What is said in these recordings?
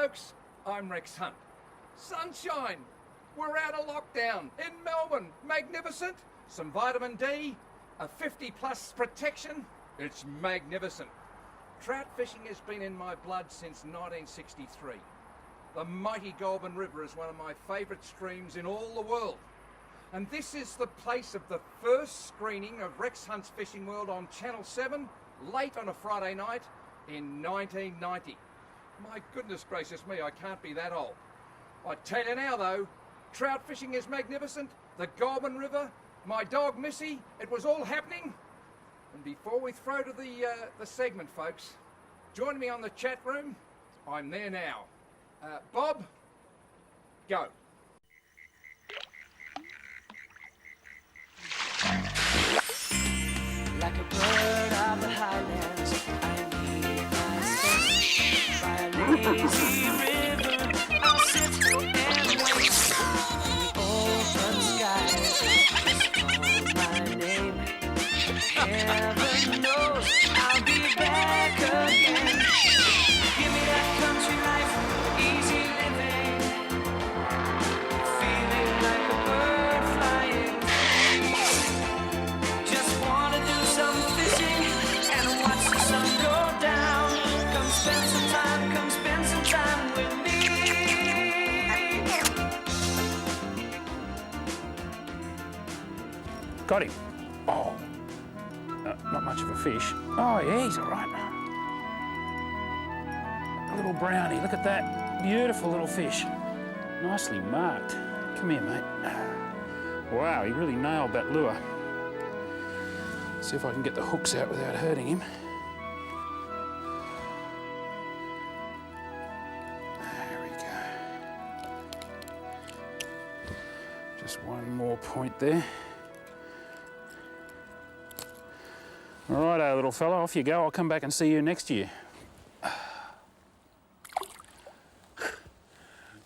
folks, I'm Rex Hunt. Sunshine, we're out of lockdown in Melbourne, magnificent. Some vitamin D, a 50+ protection, it's magnificent. Trout fishing has been in my blood since 1963. The mighty Goulburn River is one of my favourite streams in all the world. And this is the place of the first screening of Rex Hunt's Fishing World on Channel 7, late on a Friday night in 1990. My goodness gracious me, I can't be that old. I tell you now though, trout fishing is magnificent, the Goulburn River, my dog Missy, it was all happening. And before we throw to the segment, folks, join me on the chat room. I'm there now. Bob, go. Like a bird of the highlands, I need my space. By a lazy river, I'll sit and wait. The open skies call my name. Heaven knows I'll be back again. Give me that country life, easy living. Feeling like a bird flying free. Just wanna do some fishing and watch the sun go down. Come spend some time with me. Got him. Oh. Not much of a fish. Oh, yeah, he's all right. A little brownie, look at that. Beautiful little fish. Nicely marked. Come here, mate. Wow, he really nailed that lure. See if I can get the hooks out without hurting him. There we go. Just one more point there. All righto, little fella, off you go. I'll come back and see you next year.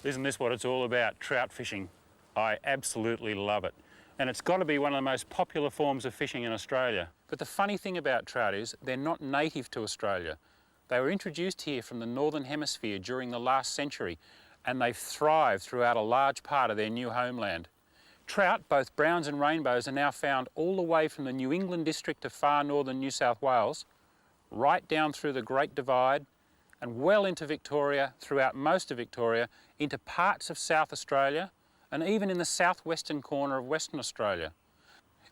Isn't this what it's all about, trout fishing? I absolutely love it. And it's got to be one of the most popular forms of fishing in Australia. But the funny thing about trout is they're not native to Australia. They were introduced here from the Northern Hemisphere during the last century, and they've thrived throughout a large part of their new homeland. Trout, both browns and rainbows, are now found all the way from the New England district of far northern New South Wales, right down through the Great Divide, and well into Victoria, throughout most of Victoria, into parts of South Australia, and even in the southwestern corner of Western Australia.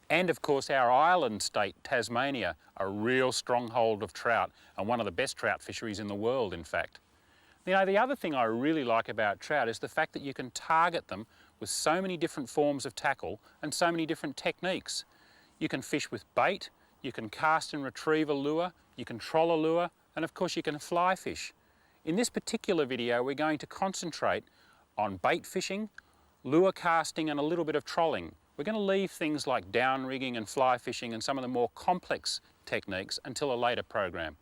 And of course our island state, Tasmania, a real stronghold of trout, and one of the best trout fisheries in the world, in fact. You know, the other thing I really like about trout is the fact that you can target them with so many different forms of tackle and so many different techniques. You can fish with bait, you can cast and retrieve a lure, you can troll a lure, and of course you can fly fish. In this particular video we're going to concentrate on bait fishing, lure casting and a little bit of trolling. We're going to leave things like down rigging and fly fishing and some of the more complex techniques until a later program.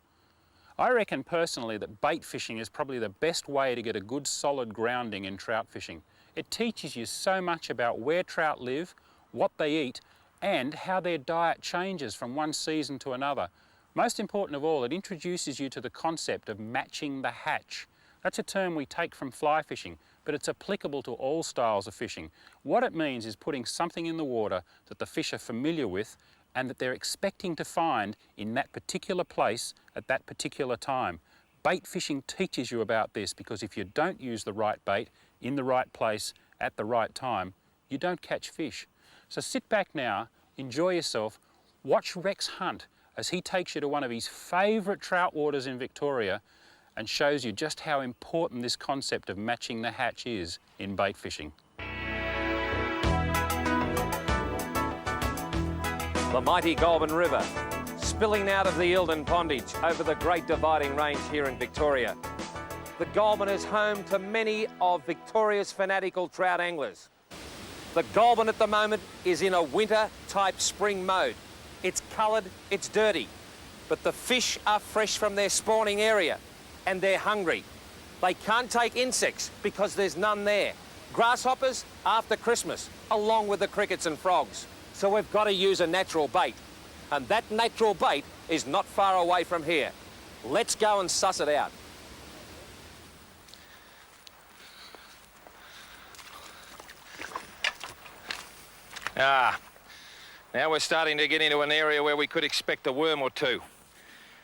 I reckon personally that bait fishing is probably the best way to get a good solid grounding in trout fishing. It teaches you so much about where trout live, what they eat, and how their diet changes from one season to another. Most important of all, it introduces you to the concept of matching the hatch. That's a term we take from fly fishing, but it's applicable to all styles of fishing. What it means is putting something in the water that the fish are familiar with and that they're expecting to find in that particular place at that particular time. Bait fishing teaches you about this because if you don't use the right bait in the right place at the right time, you don't catch fish. So sit back now, enjoy yourself, watch Rex hunt as he takes you to one of his favourite trout waters in Victoria and shows you just how important this concept of matching the hatch is in bait fishing. The mighty Goulburn River, spilling out of the Eildon Pondage over the Great Dividing Range here in Victoria. The Goulburn is home to many of Victoria's fanatical trout anglers. The Goulburn at the moment is in a winter-type spring mode. It's coloured, it's dirty, but the fish are fresh from their spawning area and they're hungry. They can't take insects because there's none there. Grasshoppers after Christmas, along with the crickets and frogs. So we've got to use a natural bait, and that natural bait is not far away from here. Let's go and suss it out. Now we're starting to get into an area where we could expect a worm or two.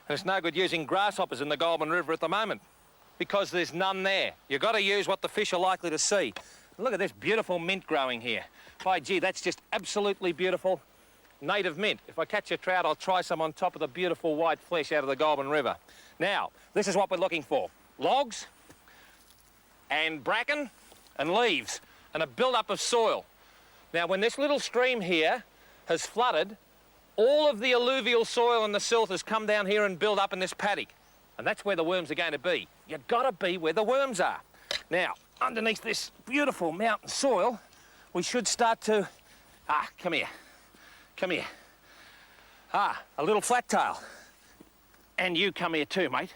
And it's no good using grasshoppers in the Goulburn River at the moment because there's none there. You've got to use what the fish are likely to see. Look at this beautiful mint growing here. By gee, that's just absolutely beautiful native mint. If I catch a trout, I'll try some on top of the beautiful white flesh out of the Goulburn River. Now, this is what we're looking for. Logs and bracken and leaves and a build-up of soil. Now, when this little stream here has flooded, all of the alluvial soil and the silt has come down here and built up in this paddock. And that's where the worms are going to be. You've got to be where the worms are. Now, underneath this beautiful mountain soil, we should start to... come here. Come here. A little flat tail. And you come here too, mate.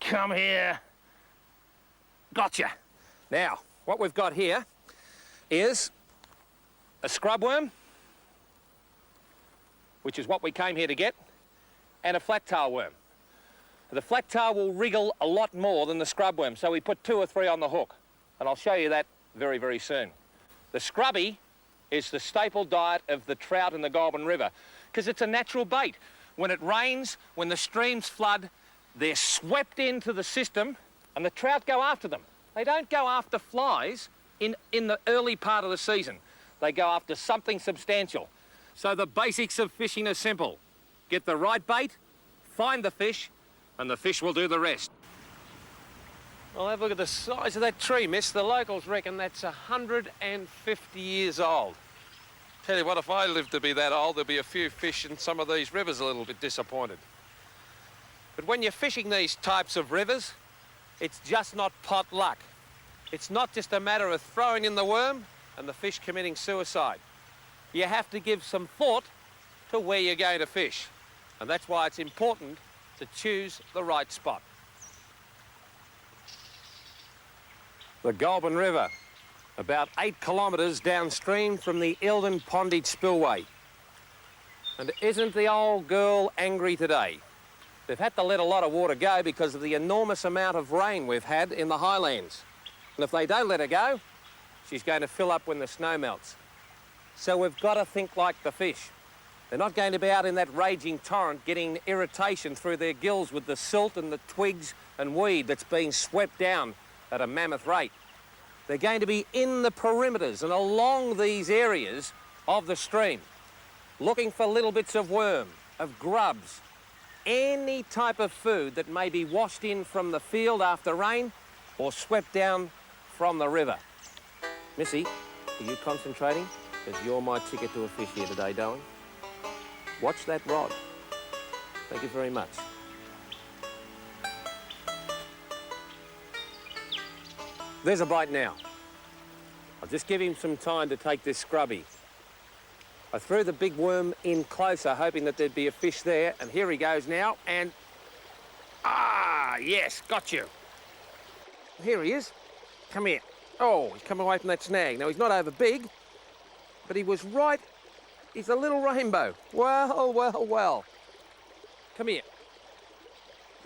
Come here. Gotcha. Now, what we've got here is a scrub worm, which is what we came here to get, and a flat tail worm. The flat tail will wriggle a lot more than the scrub worm, so we put 2 or 3 on the hook, and I'll show you that very, very soon. The scrubby is the staple diet of the trout in the Goulburn River because it's a natural bait. When it rains, when the streams flood, they're swept into the system and the trout go after them. They don't go after flies in the early part of the season. They go after something substantial. So the basics of fishing are simple. Get the right bait, find the fish, and the fish will do the rest. Well, have a look at the size of that tree, miss. The locals reckon that's 150 years old. Tell you what, if I lived to be that old, there'd be a few fish in some of these rivers a little bit disappointed. But when you're fishing these types of rivers, it's just not pot luck. It's not just a matter of throwing in the worm and the fish committing suicide. You have to give some thought to where you're going to fish. And that's why it's important to choose the right spot. The Goulburn River, about 8 kilometres downstream from the Eildon Pondage spillway. And isn't the old girl angry today? They've had to let a lot of water go because of the enormous amount of rain we've had in the highlands. And if they don't let her go, she's going to fill up when the snow melts. So we've got to think like the fish. They're not going to be out in that raging torrent getting irritation through their gills with the silt and the twigs and weed that's being swept down at a mammoth rate. They're going to be in the perimeters and along these areas of the stream, looking for little bits of worm, of grubs, any type of food that may be washed in from the field after rain or swept down from the river. Missy, are you concentrating? Because you're my ticket to a fish here today, darling. Watch that rod. Thank you very much. There's a bite now. I'll just give him some time to take this scrubby. I threw the big worm in closer, hoping that there'd be a fish there, and here he goes now, and... yes, got you. Here he is. Come here. Oh, he's come away from that snag. Now, he's not over big, but he was right. He's a little rainbow. Well, well, well. Come here.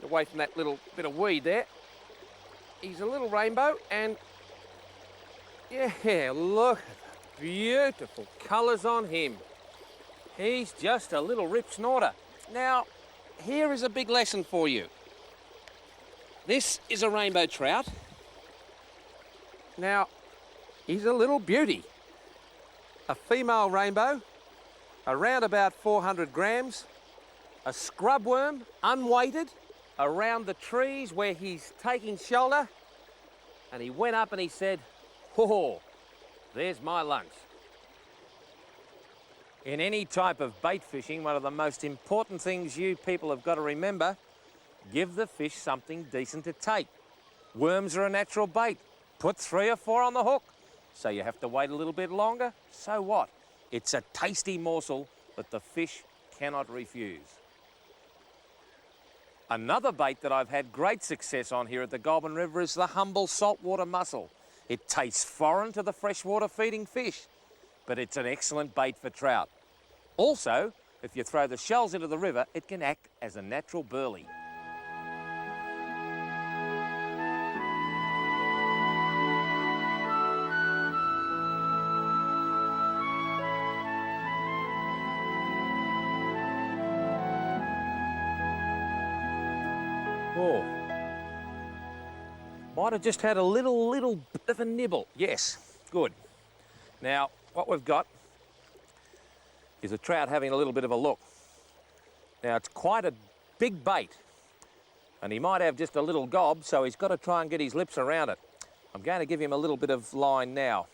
Get away from that little bit of weed there. He's a little rainbow, and yeah, look at the beautiful colours on him. He's just a little rip snorter. Now, here is a big lesson for you. This is a rainbow trout. Now, he's a little beauty. A female rainbow, around about 400 grams. A scrub worm, unweighted, around the trees where he's taking shelter, and he went up and he said, "Oh, there's my lunch." In any type of bait fishing, one of the most important things you people have got to remember, give the fish something decent to take. Worms are a natural bait. Put 3 or 4 on the hook. So you have to wait a little bit longer. So what? It's a tasty morsel that the fish cannot refuse. Another bait that I've had great success on here at the Goulburn River is the humble saltwater mussel. It tastes foreign to the freshwater feeding fish, but it's an excellent bait for trout. Also, if you throw the shells into the river, it can act as a natural burley. Oh. Might have just had a little bit of a nibble. Yes, good. Now, what we've got is a trout having a little bit of a look. Now, it's quite a big bait, and he might have just a little gob, so he's got to try and get his lips around it. I'm going to give him a little bit of line now,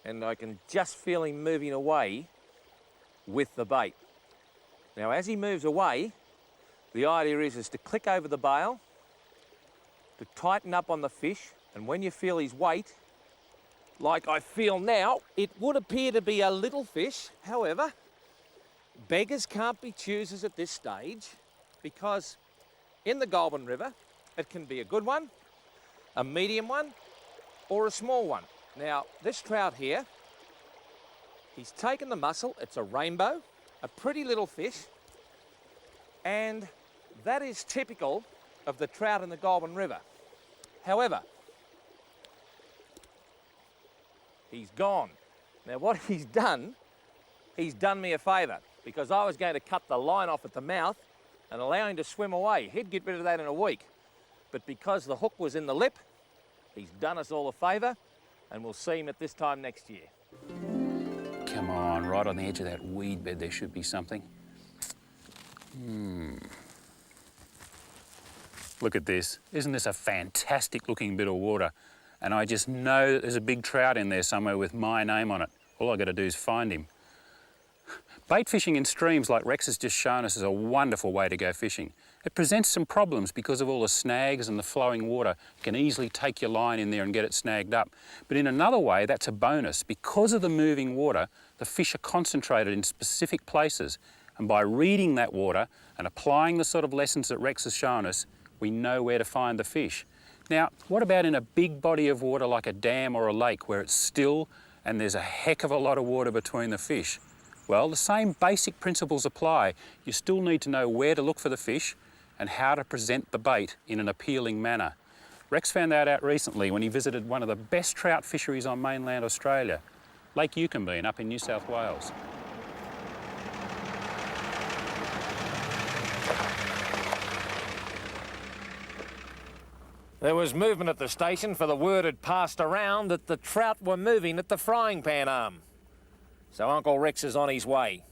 and I can just feel him moving away with the bait. Now, as he moves away, the idea is to click over the bail, to tighten up on the fish, and when you feel his weight, like I feel now, it would appear to be a little fish. However, beggars can't be choosers at this stage, because in the Goulburn River, it can be a good one, a medium one, or a small one. Now, this trout here, he's taken the mussel. It's a rainbow, a pretty little fish, and that is typical of the trout in the Goulburn River. However, he's gone. Now, what he's done me a favour, because I was going to cut the line off at the mouth and allow him to swim away. He'd get rid of that in a week. But because the hook was in the lip, he's done us all a favour, and we'll see him at this time next year. Come on, right on the edge of that weed bed there should be something. Look at this. Isn't this a fantastic looking bit of water? And I just know that there's a big trout in there somewhere with my name on it. All I've got to do is find him. Bait fishing in streams like Rex has just shown us is a wonderful way to go fishing. It presents some problems because of all the snags and the flowing water. You can easily take your line in there and get it snagged up. But in another way, that's a bonus. Because of the moving water, the fish are concentrated in specific places. And by reading that water and applying the sort of lessons that Rex has shown us, we know where to find the fish. Now, what about in a big body of water like a dam or a lake where it's still and there's a heck of a lot of water between the fish? Well, the same basic principles apply. You still need to know where to look for the fish and how to present the bait in an appealing manner. Rex found that out recently when he visited one of the best trout fisheries on mainland Australia, Lake Yucambine up in New South Wales. There was movement at the station, for the word had passed around that the trout were moving at the frying pan arm. So Uncle Rex is on his way.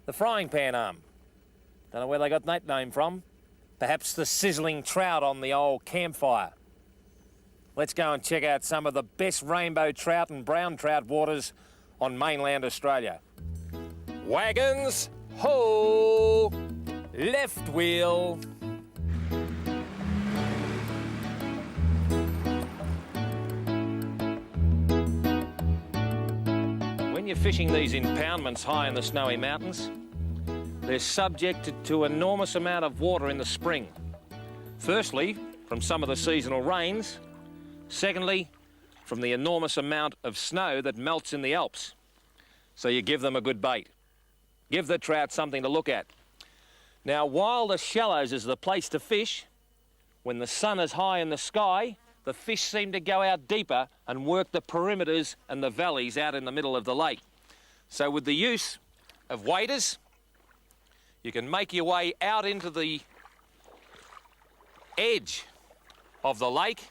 The frying pan arm. Don't know where they got that name from. Perhaps the sizzling trout on the old campfire. Let's go and check out some of the best rainbow trout and brown trout waters on mainland Australia. Wagons, ho! Left wheel. When you're fishing these impoundments high in the snowy mountains, they're subjected to an enormous amount of water in the spring. Firstly, from some of the seasonal rains. Secondly, from the enormous amount of snow that melts in the Alps. So you give them a good bait. Give the trout something to look at. Now, while the shallows is the place to fish, when the sun is high in the sky, the fish seem to go out deeper and work the perimeters and the valleys out in the middle of the lake. So with the use of waders, you can make your way out into the edge of the lake,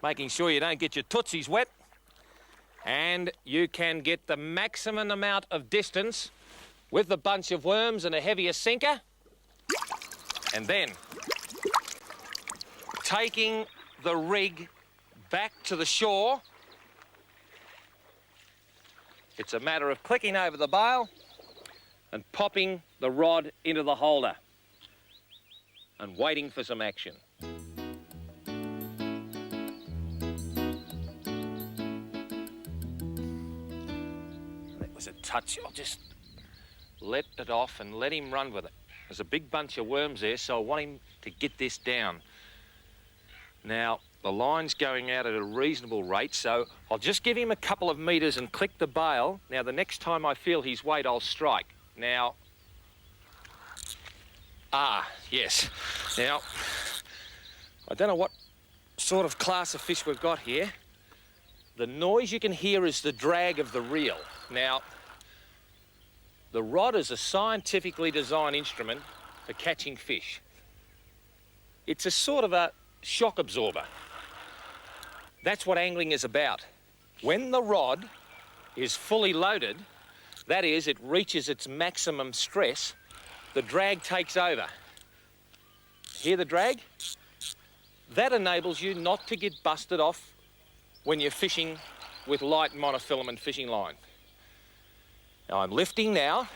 making sure you don't get your tootsies wet, and you can get the maximum amount of distance with a bunch of worms and a heavier sinker, and then taking the rig back to the shore. It's a matter of clicking over the bail and popping the rod into the holder and waiting for some action. That was a touch. I'll just let it off and let him run with it. There's a big bunch of worms there, so I want him to get this down. Now, the line's going out at a reasonable rate, so I'll just give him a couple of metres and click the bail. Now, the next time I feel his weight, I'll strike. Now, yes. Now, I don't know what sort of class of fish we've got here. The noise you can hear is the drag of the reel. Now, the rod is a scientifically designed instrument for catching fish. It's a sort of a shock absorber. That's what angling is about. When the rod is fully loaded, that is, it reaches its maximum stress, the drag takes over. Hear the drag? That enables you not to get busted off when you're fishing with light monofilament fishing line. Now I'm lifting now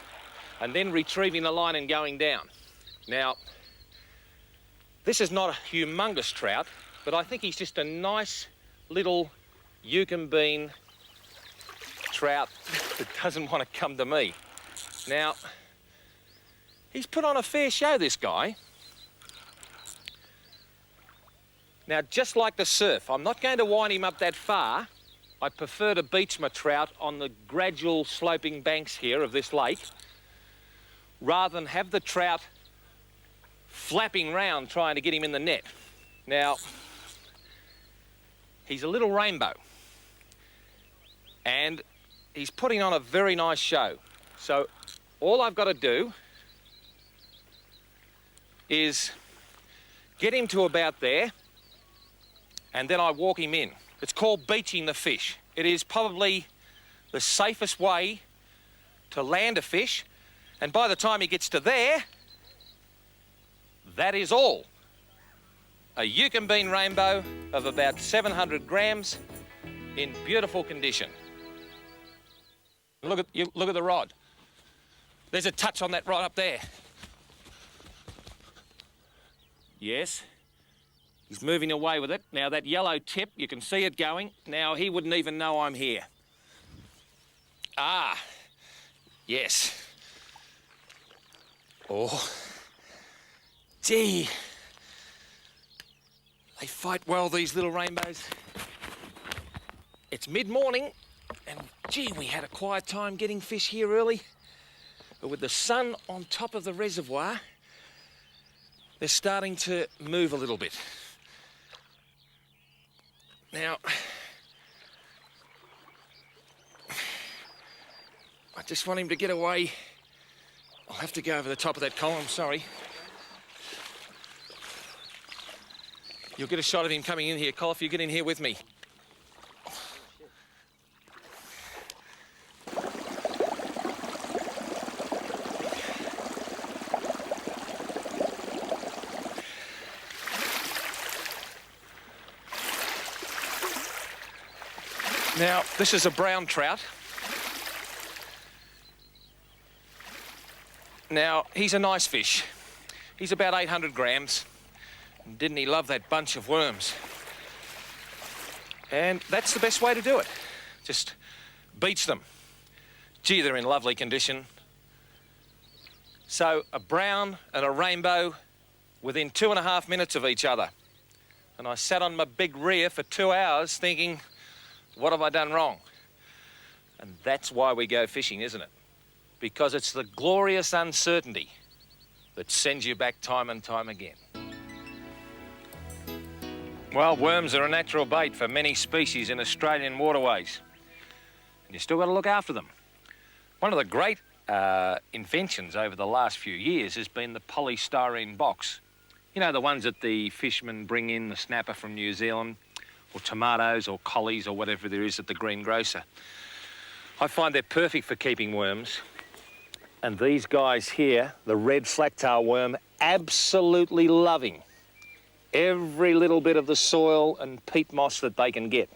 and then retrieving the line and going down. Now, this is not a humongous trout, but I think he's just a nice little Yukon bean trout that doesn't want to come to me. Now, he's put on a fair show, this guy. Now, just like the surf, I'm not going to wind him up that far. I prefer to beach my trout on the gradual sloping banks here of this lake rather than have the trout flapping round trying to get him in the net. Now, he's a little rainbow and he's putting on a very nice show. So all I've got to do is get him to about there and then I walk him in. It's called beaching the fish. It is probably the safest way to land a fish, and by the time he gets to there, that is all. A Yukon bean rainbow of about 700 grams in beautiful condition. Look at the rod. There's a touch on that rod up there. Yes. He's moving away with it. Now that yellow tip, you can see it going. Now he wouldn't even know I'm here. Ah, yes. Oh, gee. They fight well, these little rainbows. It's mid-morning, and gee, we had a quiet time getting fish here early. But with the sun on top of the reservoir, they're starting to move a little bit. Now, I just want him to get away. I'll have to go over the top of that column, sorry. You'll get a shot of him coming in here. Col, if you get in here with me. Now, this is a brown trout. Now, he's a nice fish. He's about 800 grams. And didn't he love that bunch of worms? And that's the best way to do it. Just beach them. Gee, they're in lovely condition. So, a brown and a rainbow within 2.5 minutes of each other. And I sat on my big rear for 2 hours thinking, what have I done wrong? And that's why we go fishing, isn't it? Because it's the glorious uncertainty that sends you back time and time again. Well, worms are a natural bait for many species in Australian waterways. And you still got to look after them. One of the great inventions over the last few years has been the polystyrene box. You know, the ones that the fishermen bring in, the snapper from New Zealand, or tomatoes or collies or whatever there is at the greengrocer. I find they're perfect for keeping worms. And these guys here, the red slacktail worm, absolutely loving every little bit of the soil and peat moss that they can get.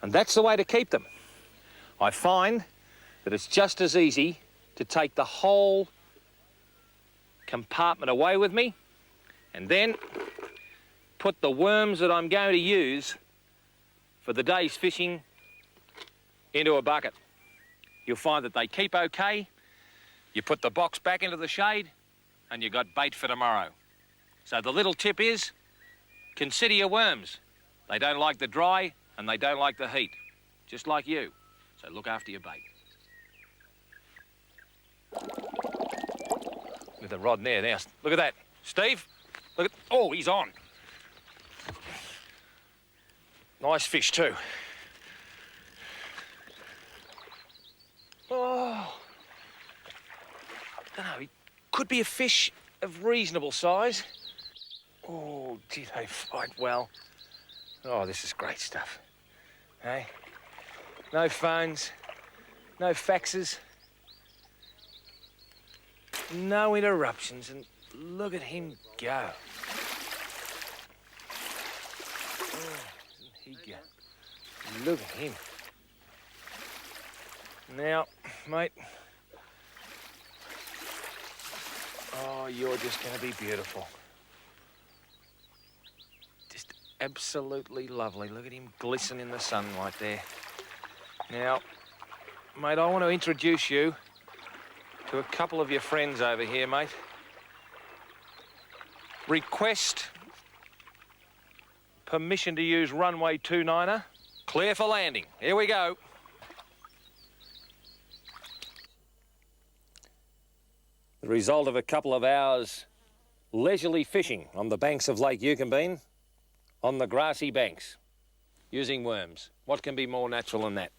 And that's the way to keep them. I find that it's just as easy to take the whole compartment away with me and then put the worms that I'm going to use for the day's fishing into a bucket. You'll find that they keep okay. You put the box back into the shade and you got bait for tomorrow. So the little tip is, consider your worms. They don't like the dry and they don't like the heat, just like you. So look after your bait. With the rod there, now, look at that. Steve, look at, oh, he's on. Nice fish too. Oh, I don't know, he could be a fish of reasonable size. Oh, gee, they fight well. Oh, this is great stuff. Hey? No phones, no faxes, no interruptions, and look at him go. Oh, isn't he go? Look at him. Now, mate. Oh, you're just going to be beautiful. Just absolutely lovely. Look at him glisten in the sunlight there. Now, mate, I want to introduce you to a couple of your friends over here, mate. Request permission to use runway 29er. Clear for landing. Here we go. The result of a couple of hours leisurely fishing on the banks of Lake Yukonbean, on the grassy banks, using worms. What can be more natural than that?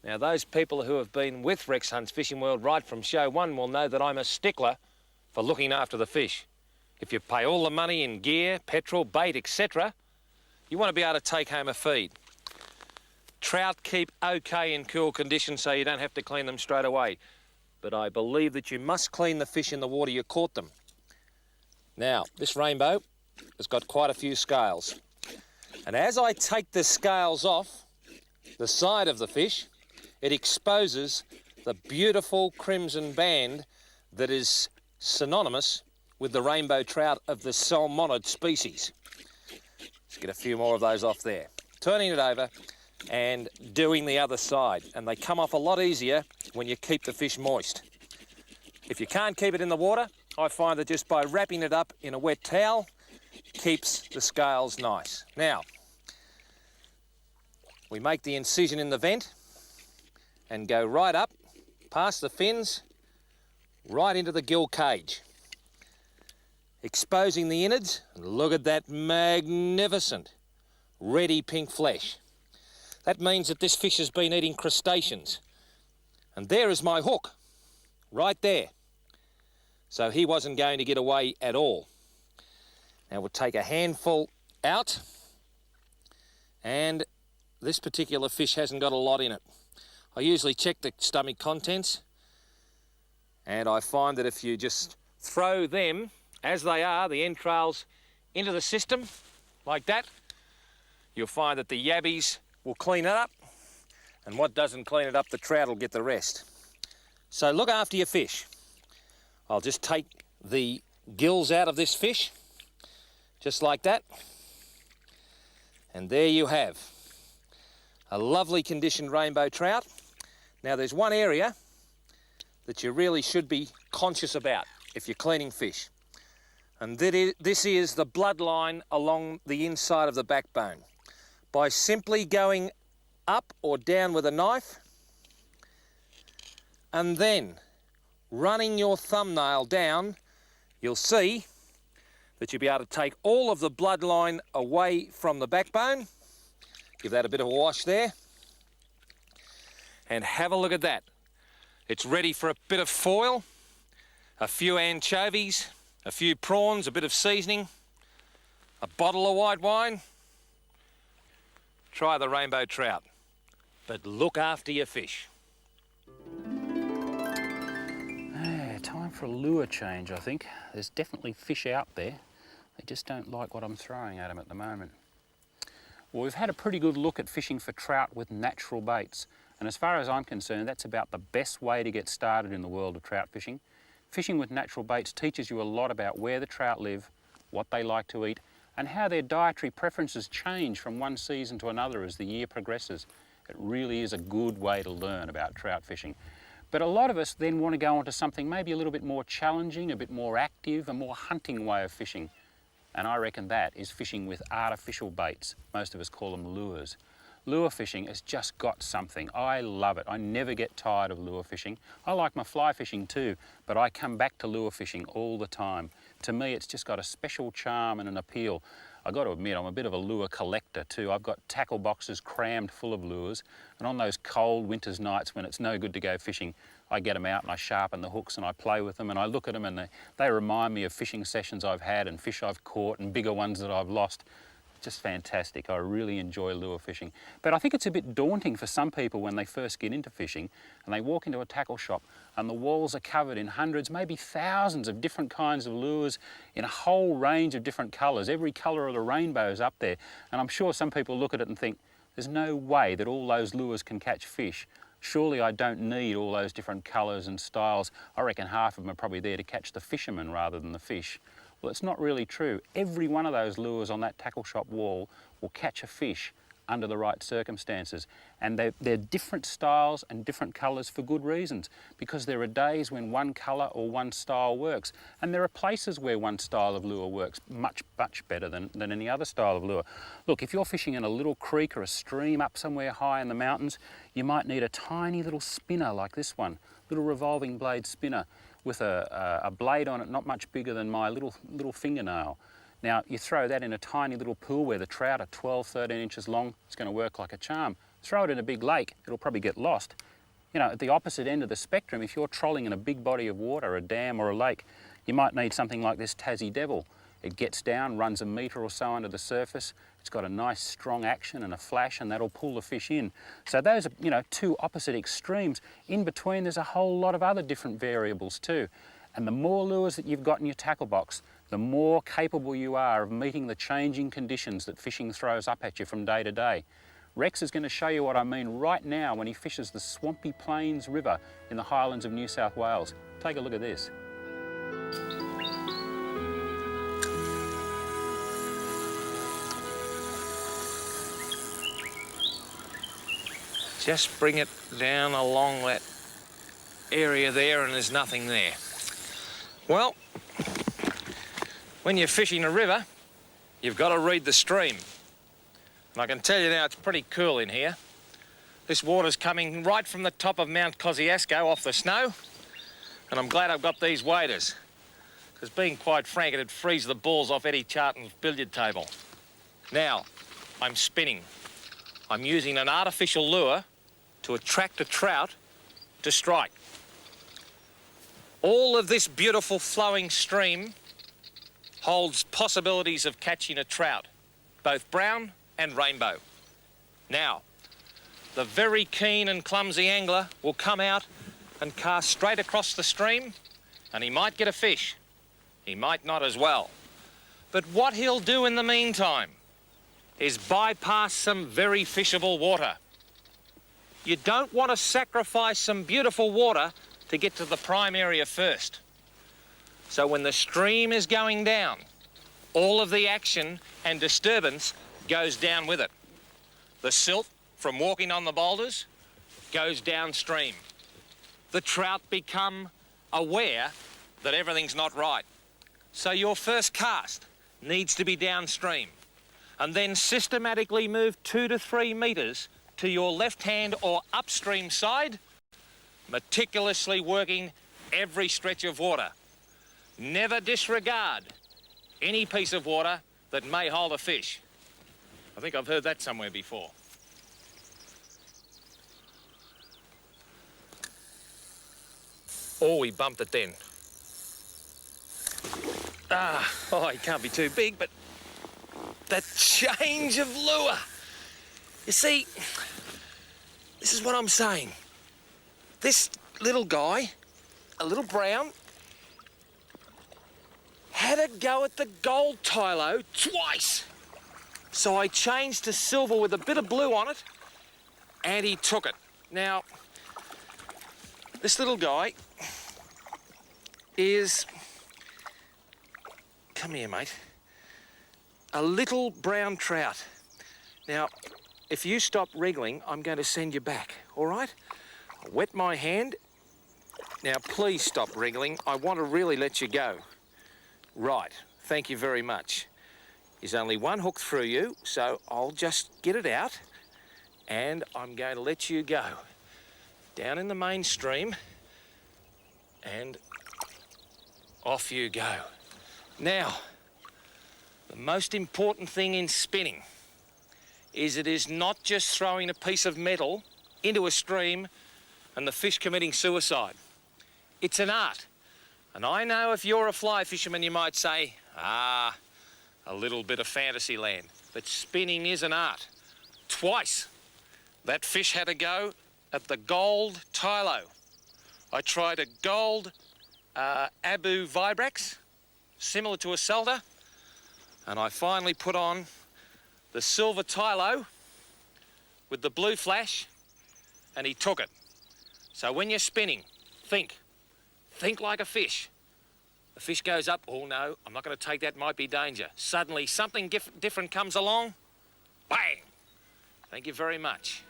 Now, those people who have been with Rex Hunt's Fishing World right from show one will know that I'm a stickler for looking after the fish. If you pay all the money in gear, petrol, bait, etc., you want to be able to take home a feed. Trout keep okay in cool conditions so you don't have to clean them straight away. But I believe that you must clean the fish in the water you caught them. Now, this rainbow has got quite a few scales. And as I take the scales off the side of the fish, it exposes the beautiful crimson band that is synonymous with the rainbow trout of the salmonid species. Let's get a few more of those off there. Turning it over and doing the other side. And they come off a lot easier when you keep the fish moist. If you can't keep it in the water, I find that just by wrapping it up in a wet towel keeps the scales nice. Now, we make the incision in the vent and go right up, past the fins, right into the gill cage, exposing the innards. Look at that magnificent reddy pink flesh. That means that this fish has been eating crustaceans. And there is my hook, right there. So he wasn't going to get away at all. Now we'll take a handful out, and this particular fish hasn't got a lot in it. I usually check the stomach contents, and I find that if you just throw them, as they are, the entrails, into the system, like that, you'll find that the yabbies will clean it up, and what doesn't clean it up, the trout will get the rest. So look after your fish. I'll just take the gills out of this fish, just like that, and there you have a lovely conditioned rainbow trout. Now there's one area that you really should be conscious about if you're cleaning fish, and this is the bloodline along the inside of the backbone. By simply going up or down with a knife and then running your thumbnail down, you'll see that you'll be able to take all of the bloodline away from the backbone. Give that a bit of a wash there. And have a look at that. It's ready for a bit of foil, a few anchovies, a few prawns, a bit of seasoning, a bottle of white wine. Try the rainbow trout, but look after your fish. Time for a lure change, I think. There's definitely fish out there. They just don't like what I'm throwing at them at the moment. Well, we've had a pretty good look at fishing for trout with natural baits, and as far as I'm concerned, that's about the best way to get started in the world of trout fishing. Fishing with natural baits teaches you a lot about where the trout live, what they like to eat, and how their dietary preferences change from one season to another as the year progresses. It really is a good way to learn about trout fishing. But a lot of us then want to go on to something maybe a little bit more challenging, a bit more active, a more hunting way of fishing. And I reckon that is fishing with artificial baits. Most of us call them lures. Lure fishing has just got something. I love it. I never get tired of lure fishing. I like my fly fishing too, but I come back to lure fishing all the time. To me, it's just got a special charm and an appeal. I've got to admit, I'm a bit of a lure collector too. I've got tackle boxes crammed full of lures, and on those cold winter's nights when it's no good to go fishing, I get them out and I sharpen the hooks and I play with them and I look at them and they remind me of fishing sessions I've had and fish I've caught and bigger ones that I've lost. Just fantastic. I really enjoy lure fishing. But I think it's a bit daunting for some people when they first get into fishing and they walk into a tackle shop and the walls are covered in hundreds, maybe thousands of different kinds of lures in a whole range of different colours. Every colour of the rainbow is up there. And I'm sure some people look at it and think, there's no way that all those lures can catch fish. Surely I don't need all those different colours and styles. I reckon half of them are probably there to catch the fishermen rather than the fish. Well, it's not really true. Every one of those lures on that tackle shop wall will catch a fish under the right circumstances. And they're different styles and different colours for good reasons, because there are days when one colour or one style works. And there are places where one style of lure works much, much better than any other style of lure. Look, if you're fishing in a little creek or a stream up somewhere high in the mountains, you might need a tiny little spinner like this one, little revolving blade spinner, with a blade on it not much bigger than my little fingernail. Now, you throw that in a tiny little pool where the trout are 12, 13 inches long, it's going to work like a charm. Throw it in a big lake, it'll probably get lost. You know, at the opposite end of the spectrum, if you're trolling in a big body of water, a dam or a lake, you might need something like this Tassie Devil. It gets down, runs a metre or so under the surface. It's got a nice strong action and a flash, and that'll pull the fish in. So those are, you know, two opposite extremes. In between, there's a whole lot of other different variables too. And the more lures that you've got in your tackle box, the more capable you are of meeting the changing conditions that fishing throws up at you from day to day. Rex is going to show you what I mean right now when he fishes the Swampy Plains River in the Highlands of New South Wales. Take a look at this. Just bring it down along that area there and there's nothing there. Well, when you're fishing a river, you've got to read the stream. And I can tell you now, it's pretty cool in here. This water's coming right from the top of Mount Kosciuszko off the snow, and I'm glad I've got these waders, because being quite frank, it'd freeze the balls off Eddie Charlton's billiard table. Now, I'm spinning. I'm using an artificial lure to attract a trout to strike. All of this beautiful flowing stream holds possibilities of catching a trout, both brown and rainbow. Now, the very keen and clumsy angler will come out and cast straight across the stream, and he might get a fish. He might not as well. But what he'll do in the meantime is bypass some very fishable water. You don't want to sacrifice some beautiful water to get to the prime area first. So when the stream is going down, all of the action and disturbance goes down with it. The silt from walking on the boulders goes downstream. The trout become aware that everything's not right. So your first cast needs to be downstream, and then systematically move 2 to 3 metres to your left-hand or upstream side, meticulously working every stretch of water. Never disregard any piece of water that may hold a fish. I think I've heard that somewhere before. Oh, he bumped it then. Oh, he can't be too big, but that change of lure. You see, this is what I'm saying. This little guy, a little brown, had a go at the gold tylo twice. So I changed to silver with a bit of blue on it, and he took it. Now, this little guy is, come here, mate, a little brown trout. Now, if you stop wriggling, I'm going to send you back, all right? I'll wet my hand. Now, please stop wriggling. I want to really let you go. Right, thank you very much. There's only one hook through you, so I'll just get it out, and I'm going to let you go. Down in the mainstream, and off you go. Now, the most important thing in spinning is it is not just throwing a piece of metal into a stream and the fish committing suicide. It's an art. And I know if you're a fly fisherman, you might say, a little bit of fantasy land. But spinning is an art. Twice, that fish had a go at the gold Tylo. I tried a gold Abu Vibrax, similar to a Selda, and I finally put on the silver Tylo with the blue flash, and he took it. So when you're spinning, think like a fish. The fish goes up, oh no, I'm not going to take that, might be danger. Suddenly something different comes along, bang! Thank you very much.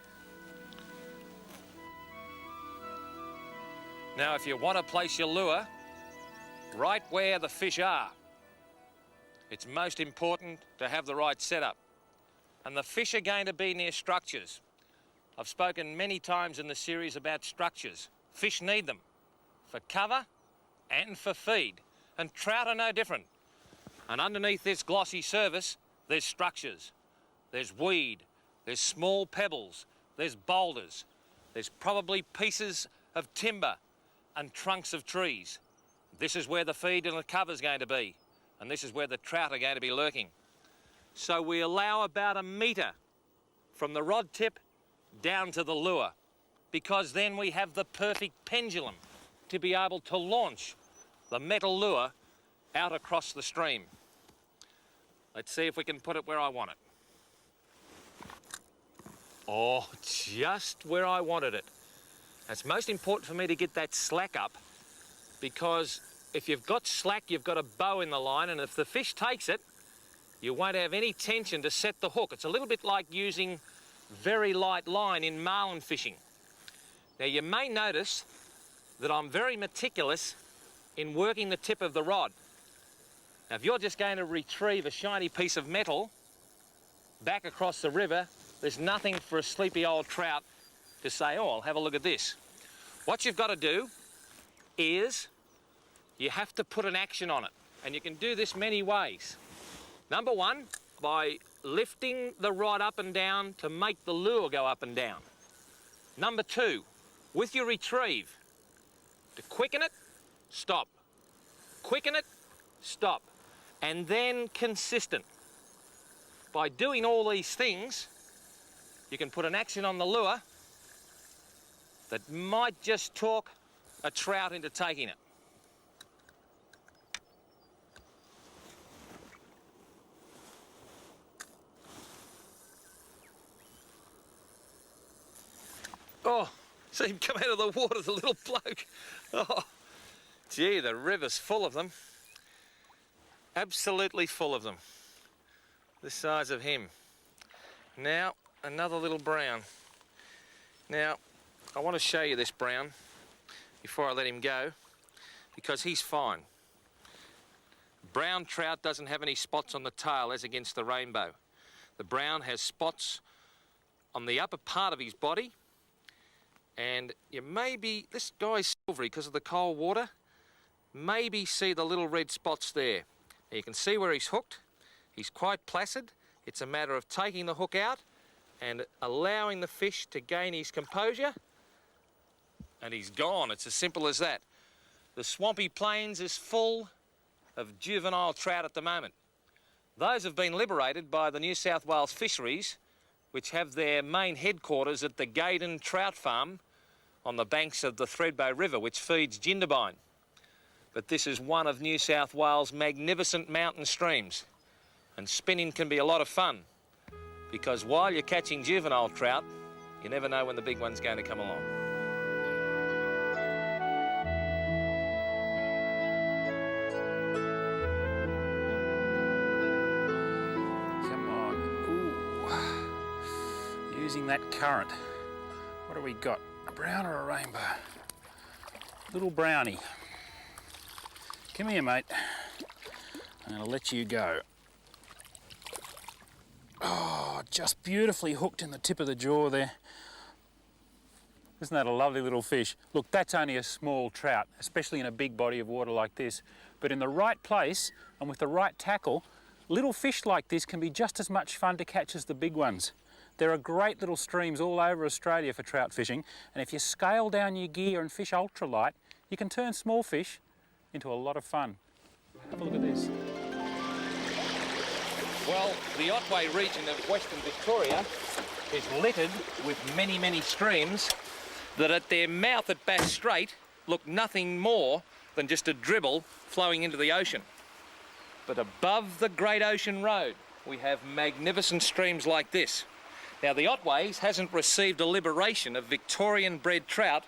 Now if you want to place your lure right where the fish are, it's most important to have the right setup. And the fish are going to be near structures. I've spoken many times in the series about structures. Fish need them for cover and for feed. And trout are no different. And underneath this glossy surface, there's structures. There's weed, there's small pebbles, there's boulders, there's probably pieces of timber and trunks of trees. This is where the feed and the cover's going to be. And this is where the trout are going to be lurking. So we allow about 1 metre from the rod tip down to the lure, because then we have the perfect pendulum to be able to launch the metal lure out across the stream. Let's see if we can put it where I want it. Oh, just where I wanted it. It's most important for me to get that slack up, because if you've got slack, you've got a bow in the line, and if the fish takes it, you won't have any tension to set the hook. It's a little bit like using very light line in marlin fishing. Now you may notice that I'm very meticulous in working the tip of the rod. Now if you're just going to retrieve a shiny piece of metal back across the river, there's nothing for a sleepy old trout to say, oh, I'll have a look at this. What you've got to do is you have to put an action on it, and you can do this many ways. Number one, by lifting the rod up and down to make the lure go up and down. Number two, with your retrieve, to quicken it, stop. Quicken it, stop. And then consistent. By doing all these things, you can put an action on the lure that might just talk a trout into taking it. Oh, see him come out of the water, the little bloke. Oh, gee, the river's full of them. Absolutely full of them. The size of him. Now, another little brown. Now, I want to show you this brown before I let him go, because he's fine. Brown trout doesn't have any spots on the tail as against the rainbow. The brown has spots on the upper part of his body, and you maybe, this guy's silvery because of the cold water, maybe see the little red spots there. Now you can see where he's hooked. He's quite placid. It's a matter of taking the hook out and allowing the fish to gain his composure, and he's gone. It's as simple as that. The swampy plains is full of juvenile trout at the moment. Those have been liberated by the New South Wales fisheries, which have their main headquarters at the Gaydon Trout Farm on the banks of the Thredbo River, which feeds Jindabyne. But this is one of New South Wales' magnificent mountain streams, and spinning can be a lot of fun, because while you're catching juvenile trout, you never know when the big one's going to come along. Come on. Ooh. Using that current. What do we got? A brown or a rainbow? Little brownie. Come here, mate. I'm going to let you go. Oh, just beautifully hooked in the tip of the jaw there. Isn't that a lovely little fish? Look, that's only a small trout, especially in a big body of water like this. But in the right place and with the right tackle, little fish like this can be just as much fun to catch as the big ones. There are great little streams all over Australia for trout fishing, and if you scale down your gear and fish ultralight, you can turn small fish into a lot of fun. Have a look at this. Well, the Otway region of Western Victoria is littered with many, many streams that at their mouth at Bass Strait look nothing more than just a dribble flowing into the ocean. But above the Great Ocean Road, we have magnificent streams like this. Now, the Otways hasn't received a liberation of Victorian-bred trout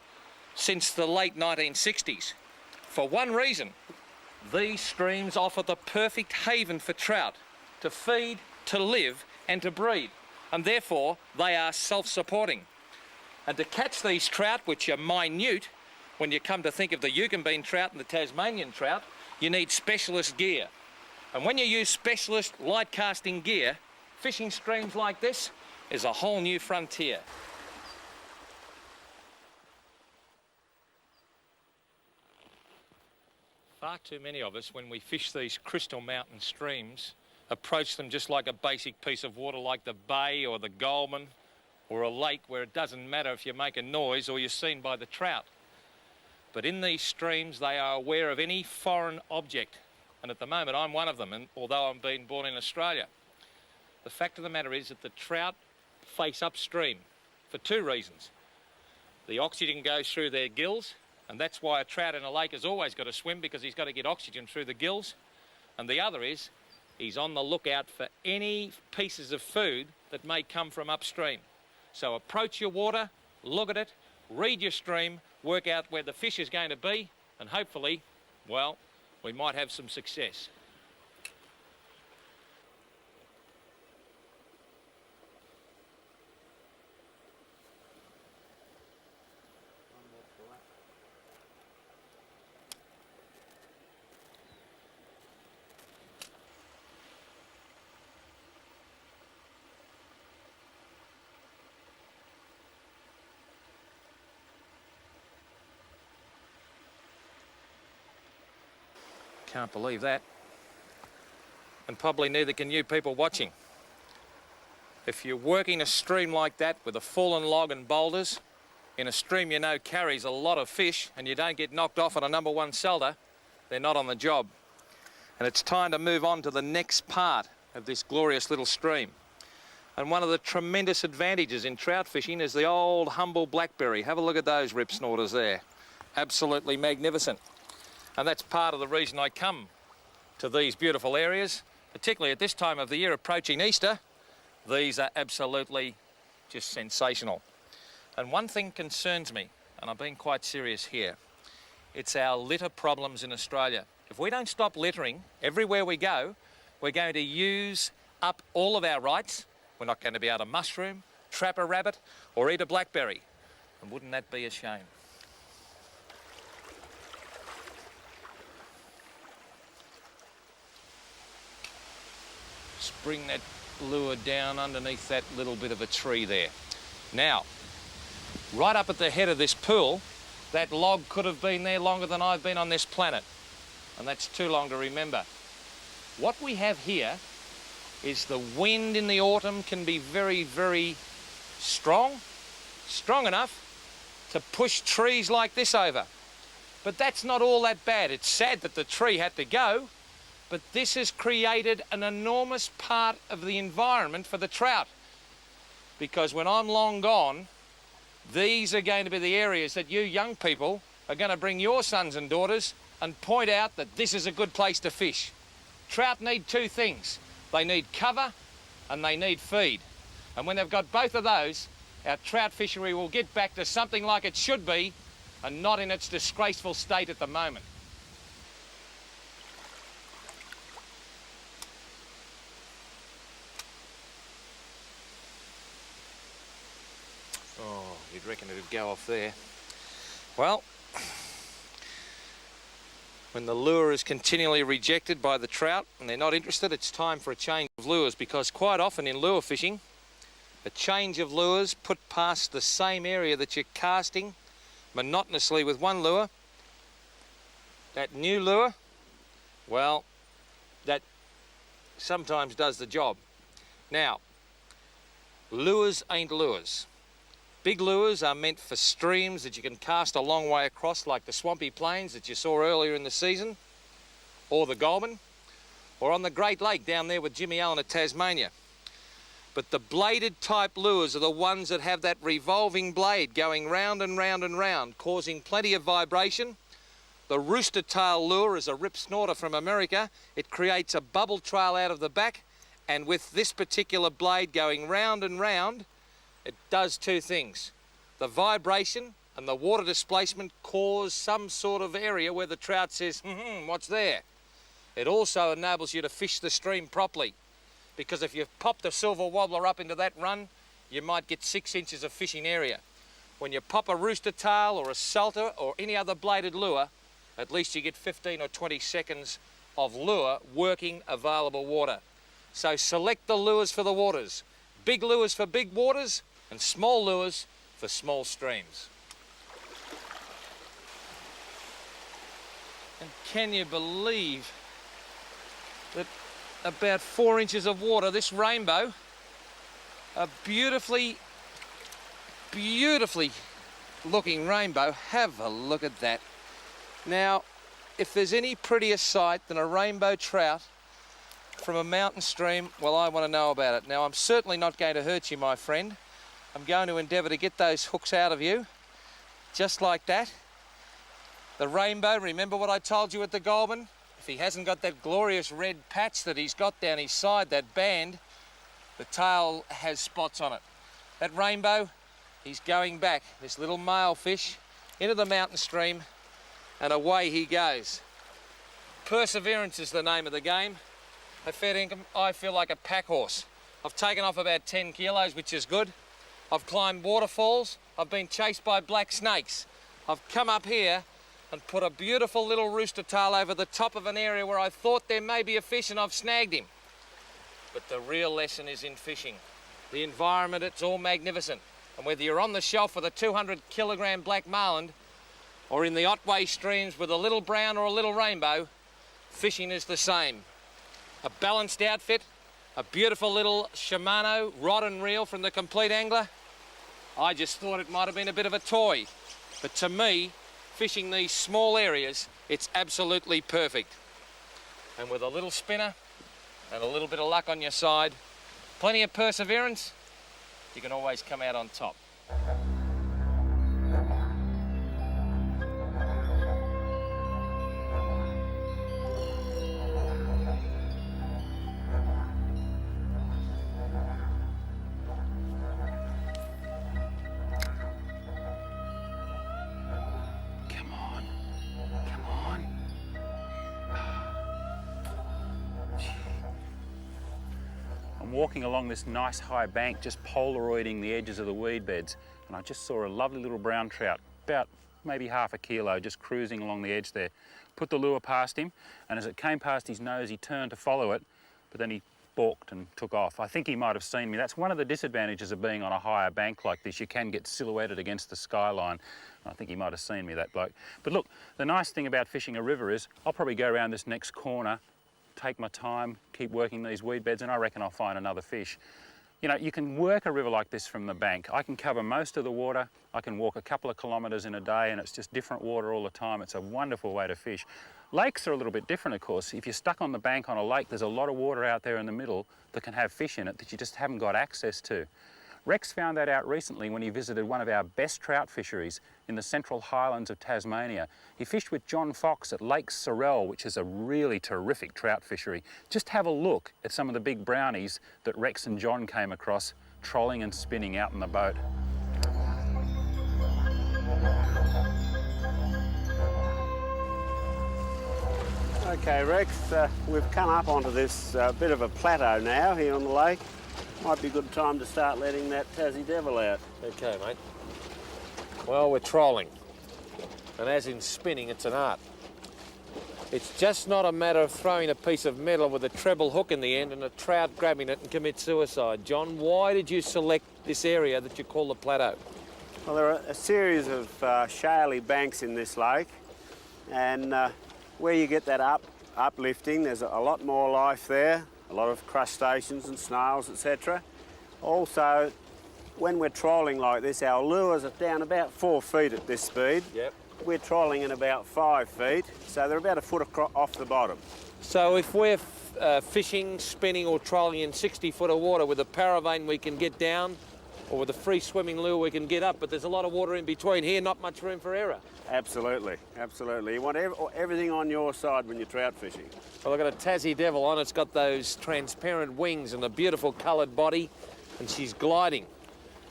since the late 1960s. For one reason, these streams offer the perfect haven for trout to feed, to live and to breed, and therefore they are self-supporting. And to catch these trout, which are minute, when you come to think of the Yukonbean trout and the Tasmanian trout, you need specialist gear. And when you use specialist light casting gear, fishing streams like this is a whole new frontier. Far too many of us, when we fish these crystal mountain streams, approach them just like a basic piece of water like the bay or the Goulburn or a lake, where it doesn't matter if you make a noise or you're seen by the trout. But in these streams they are aware of any foreign object, and at the moment I'm one of them, and although I'm being born in Australia. The fact of the matter is that the trout face upstream for two reasons. The oxygen goes through their gills, and that's why a trout in a lake has always got to swim, because he's got to get oxygen through the gills. And the other is he's on the lookout for any pieces of food that may come from upstream. So approach your water, look at it, read your stream, work out where the fish is going to be, and hopefully, well, we might have some success. Can't believe that. And probably neither can you people watching. If you're working a stream like that with a fallen log and boulders, in a stream you know carries a lot of fish, and you don't get knocked off on a number one selder, they're not on the job. And it's time to move on to the next part of this glorious little stream. And one of the tremendous advantages in trout fishing is the old humble blackberry. Have a look at those rip snorters there. Absolutely magnificent. And that's part of the reason I come to these beautiful areas, particularly at this time of the year approaching Easter. These are absolutely just sensational. And one thing concerns me, and I'm being quite serious here. It's our litter problems in Australia. If we don't stop littering everywhere we go, we're going to use up all of our rights. We're not going to be able to mushroom, trap a rabbit, or eat a blackberry. And wouldn't that be a shame? Just bring that lure down underneath that little bit of a tree there. Now, right up at the head of this pool, that log could have been there longer than I've been on this planet. And that's too long to remember. What we have here is the wind in the autumn can be very, very strong enough to push trees like this over. But that's not all that bad. It's sad that the tree had to go, but this has created an enormous part of the environment for the trout. Because when I'm long gone, these are going to be the areas that you young people are going to bring your sons and daughters and point out that this is a good place to fish. Trout need two things. They need cover and they need feed. And when they've got both of those, our trout fishery will get back to something like it should be and not in its disgraceful state at the moment. Oh, you'd reckon it'd go off there. Well, when the lure is continually rejected by the trout and they're not interested, it's time for a change of lures, because quite often in lure fishing, a change of lures put past the same area that you're casting monotonously with one lure, that new lure, well, that sometimes does the job. Now, Lures ain't lures. Big lures are meant for streams that you can cast a long way across, like the swampy plains that you saw earlier in the season, or the Goulburn, or on the Great Lake down there with Jimmy Allen at Tasmania. But the bladed type lures are the ones that have that revolving blade going round and round and round, causing plenty of vibration. The rooster tail lure is a rip snorter from America. It creates a bubble trail out of the back, and with this particular blade going round and round, it does two things. The vibration and the water displacement cause some sort of area where the trout says, what's there? It also enables you to fish the stream properly, because if you pop the silver wobbler up into that run, you might get 6 inches of fishing area. When you pop a rooster tail or a salter or any other bladed lure, at least you get 15 or 20 seconds of lure working available water. So select the lures for the waters. Big lures for big waters and small lures for small streams. And can you believe that about 4 inches of water, this rainbow, a beautifully looking rainbow. Have a look at that. Now, if there's any prettier sight than a rainbow trout from a mountain stream, well, I want to know about it. Now, I'm certainly not going to hurt you, my friend. I'm going to endeavour to get those hooks out of you, just like that. The rainbow, remember what I told you at the Goulburn? If he hasn't got that glorious red patch that he's got down his side, that band, the tail has spots on it. That rainbow, he's going back, this little male fish, into the mountain stream, and away he goes. Perseverance is the name of the game. At fair income, I feel like a pack horse. I've taken off about 10 kilos, which is good. I've climbed waterfalls. I've been chased by black snakes. I've come up here and put a beautiful little rooster tail over the top of an area where I thought there may be a fish, and I've snagged him. But the real lesson is in fishing. The environment, it's all magnificent. And whether you're on the shelf with a 200-kilogram black marlin or in the Otway streams with a little brown or a little rainbow, fishing is the same. A balanced outfit, a beautiful little Shimano rod and reel from the Complete Angler. I just thought it might have been a bit of a toy. But to me, fishing these small areas, it's absolutely perfect. And with a little spinner and a little bit of luck on your side, plenty of perseverance, you can always come out on top. Walking along this nice high bank, just polaroiding the edges of the weed beds, and I just saw a lovely little brown trout, about maybe half a kilo, just cruising along the edge there. Put the lure past him, and as it came past his nose, he turned to follow it, but then he balked and took off. I think he might have seen me. That's one of the disadvantages of being on a higher bank like this. You can get silhouetted against the skyline. I think he might have seen me, that bloke. But look, the nice thing about fishing a river is I'll probably go around this next corner, take my time, keep working these weed beds, and I reckon I'll find another fish. You know, you can work a river like this from the bank. I can cover most of the water. I can walk a couple of kilometres in a day, and it's just different water all the time. It's a wonderful way to fish. Lakes are a little bit different, of course. If you're stuck on the bank on a lake, there's a lot of water out there in the middle that can have fish in it that you just haven't got access to. Rex found that out recently when he visited one of our best trout fisheries in the Central Highlands of Tasmania. He fished with John Fox at Lake Sorell, which is a really terrific trout fishery. Just have a look at some of the big brownies that Rex and John came across trolling and spinning out in the boat. Okay, Rex, we've come up onto this bit of a plateau now here on the lake. Might be a good time to start letting that Tassie Devil out. Okay, mate. Well, we're trolling. And as in spinning, it's an art. It's just not a matter of throwing a piece of metal with a treble hook in the end and a trout grabbing it and commit suicide. John, why did you select this area that you call the plateau? Well, there are a series of shaly banks in this lake, and where you get that uplifting, there's a lot more life there. A lot of crustaceans and snails, etc. Also, when we're trolling like this, our lures are down about 4 feet at this speed. Yep. We're trolling in about 5 feet, so they're about a foot off the bottom. So if we're fishing, spinning or trolling in 60 foot of water with a paravane we can get down, or with a free swimming lure we can get up, but there's a lot of water in between here, not much room for error. Absolutely, absolutely. You want everything on your side when you're trout fishing. Well, I've got a Tassie Devil on. It's got those transparent wings and a beautiful coloured body, and she's gliding.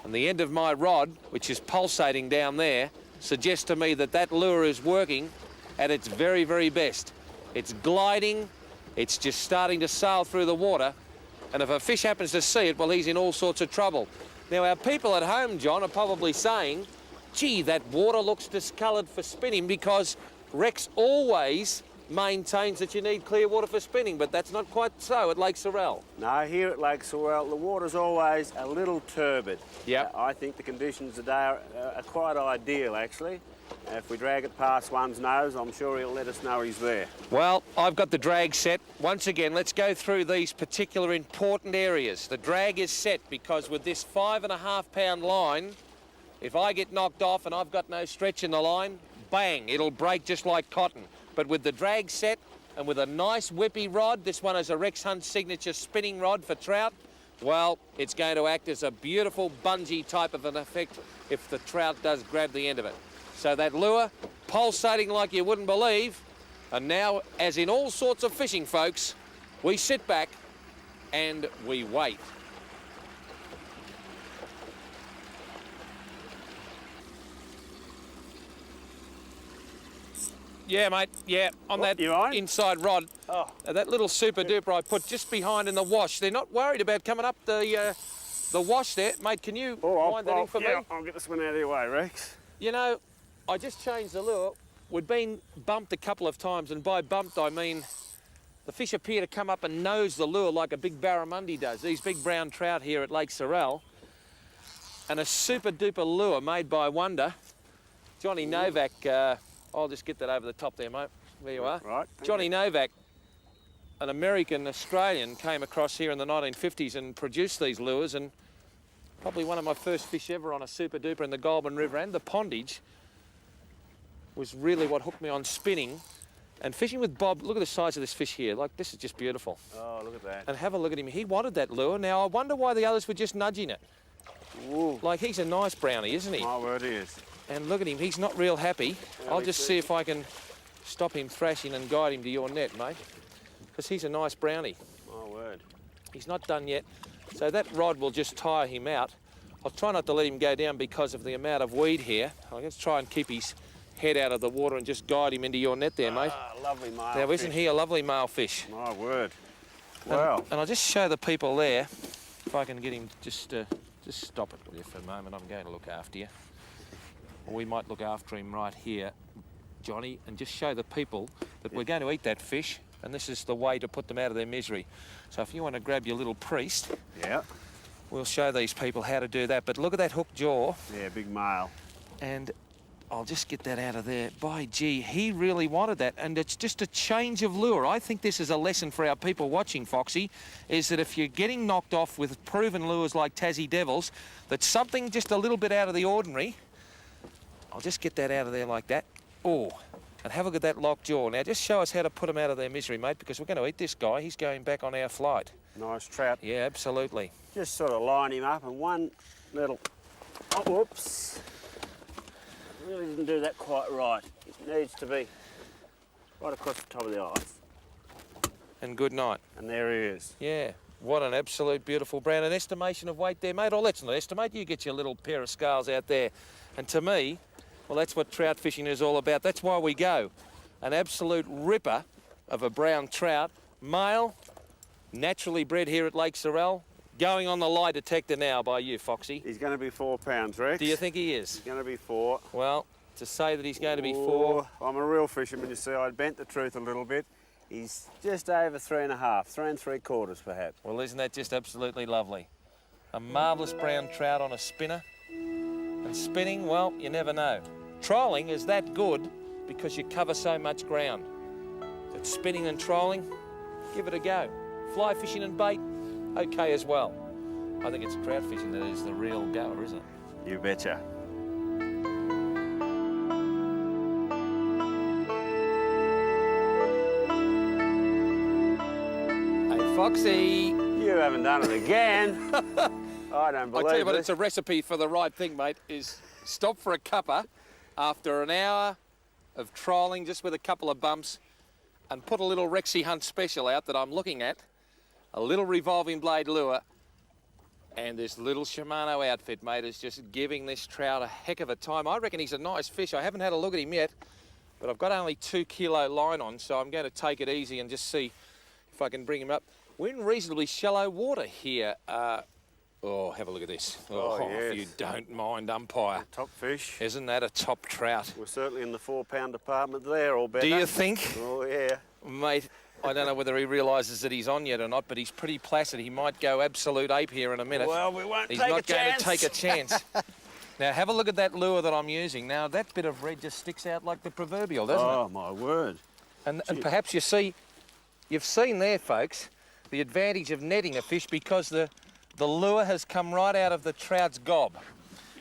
And the end of my rod, which is pulsating down there, suggests to me that that lure is working at its very, very best. It's gliding, it's just starting to sail through the water, and if a fish happens to see it, well, he's in all sorts of trouble. Now, our people at home, John, are probably saying, gee, that water looks discoloured for spinning, because Rex always maintains that you need clear water for spinning, but that's not quite so at Lake Sorell. No, here at Lake Sorell, the water's always a little turbid. Yep. I think the conditions today are quite ideal, actually. If we drag it past one's nose, I'm sure he'll let us know he's there. Well, I've got the drag set. Once again, let's go through these particular important areas. The drag is set because with this 5.5 pound line, if I get knocked off and I've got no stretch in the line, bang, it'll break just like cotton. But with the drag set and with a nice whippy rod, this one is a Rex Hunt signature spinning rod for trout, well, it's going to act as a beautiful bungee type of an effect if the trout does grab the end of it. So that lure, pulsating like you wouldn't believe, and now, as in all sorts of fishing, folks, we sit back and we wait. Yeah, mate, yeah, on What, that you on? inside rod, that little super duper I put just behind in the wash. They're not worried about coming up the wash there. Mate, can you wind that in for me? I'll get this one out of your way, Rex. You know, I just changed the lure. We'd been bumped a couple of times, and by bumped I mean the fish appear to come up and nose the lure like a big barramundi does. These big brown trout here at Lake Sorell. And a super duper lure made by Wonder. Johnny Novak, I'll just get that over the top there, mate. There you are. Right. Johnny Novak, an American-Australian, came across here in the 1950s and produced these lures, and probably one of my first fish ever on a super duper in the Goulburn River and the pondage was really what hooked me on spinning. And fishing with Bob, look at the size of this fish here. Like, this is just beautiful. Oh, look at that. And have a look at him. He wanted that lure. Now, I wonder why the others were just nudging it. Ooh. Like, he's a nice brownie, isn't he? My word, he is. And look at him. He's not real happy. I'll just see if I can stop him thrashing and guide him to your net, mate. Because he's a nice brownie. My word. He's not done yet. So that rod will just tire him out. I'll try not to let him go down because of the amount of weed here. I'm going to try and keep his head out of the water and just guide him into your net there, mate. Ah, lovely male Now, isn't fish. he a lovely male fish? My word. Wow. And I'll just show the people there, if I can get him, just stop it will you for a moment. I'm going to look after you. Or we might look after him right here, Johnny, and just show the people that we're going to eat that fish, and this is the way to put them out of their misery. So if you want to grab your little priest, Yeah. we'll show these people how to do that. But look at that hook jaw, Yeah, big male. and I'll just get that out of there. By gee, he really wanted that, and it's just a change of lure. I think this is a lesson for our people watching, Foxy, is that if you're getting knocked off with proven lures like Tassie Devils, that's something just a little bit out of the ordinary. I'll just get that out of there like that. Oh, and have a look at that locked jaw. Now, just show us how to put them out of their misery, mate, because we're going to eat this guy. He's going back on our flight. Nice trout. Yeah, absolutely. Just sort of line him up and one little... Oh, whoops. Really didn't do that quite right. It needs to be right across the top of the eyes. And good night. And there he is. Yeah, what an absolute beautiful brown. An estimation of weight there, mate? Oh, let's not estimate. You get your little pair of scales out there. And to me, well, that's what trout fishing is all about. That's why we go. An absolute ripper of a brown trout, male, naturally bred here at Lake Sorell, going on the lie detector now by you, Foxy. He's going to be 4 pounds, Rex. Do you think he is? He's going to be 4. Well, to say that he's going to be 4... Oh, I'm a real fisherman, you see. I bent the truth a little bit. He's just over 3.5, 3 3/4 perhaps. Well, isn't that just absolutely lovely? A marvellous brown trout on a spinner. And spinning, well, you never know. Trolling is that good because you cover so much ground. But spinning and trolling, give it a go. Fly fishing and bait, okay as well. I think it's trout fishing that is the real goer, isn't it? You betcha. Hey, Foxy. You haven't done it again. I don't believe I tell you what, it. it's a recipe for the right thing, mate, is stop for a cuppa after an hour of trolling just with a couple of bumps and put a little Rexy Hunt special out that I'm looking at, a little revolving blade lure, and this little Shimano outfit, mate, is just giving this trout a heck of a time. I reckon he's a nice fish. I haven't had a look at him yet, but I've got only 2 kilo line on, so I'm going to take it easy and just see if I can bring him up. We're in reasonably shallow water here. Oh, have a look at this. Oh, yes. If you don't mind, umpire. Top fish. Isn't that a top trout? We're certainly in the 4 pound department there, or better. Do you think? Oh, yeah. Mate, I don't know whether he realises that he's on yet or not, but he's pretty placid. He might go absolute ape here in a minute. Well, we won't He's take not a going chance. to take a chance. Now, have a look at that lure that I'm using. Now, that bit of red just sticks out like the proverbial, doesn't Oh, my word. it? And perhaps you've seen there, folks, the advantage of netting a fish because the lure has come right out of the trout's gob.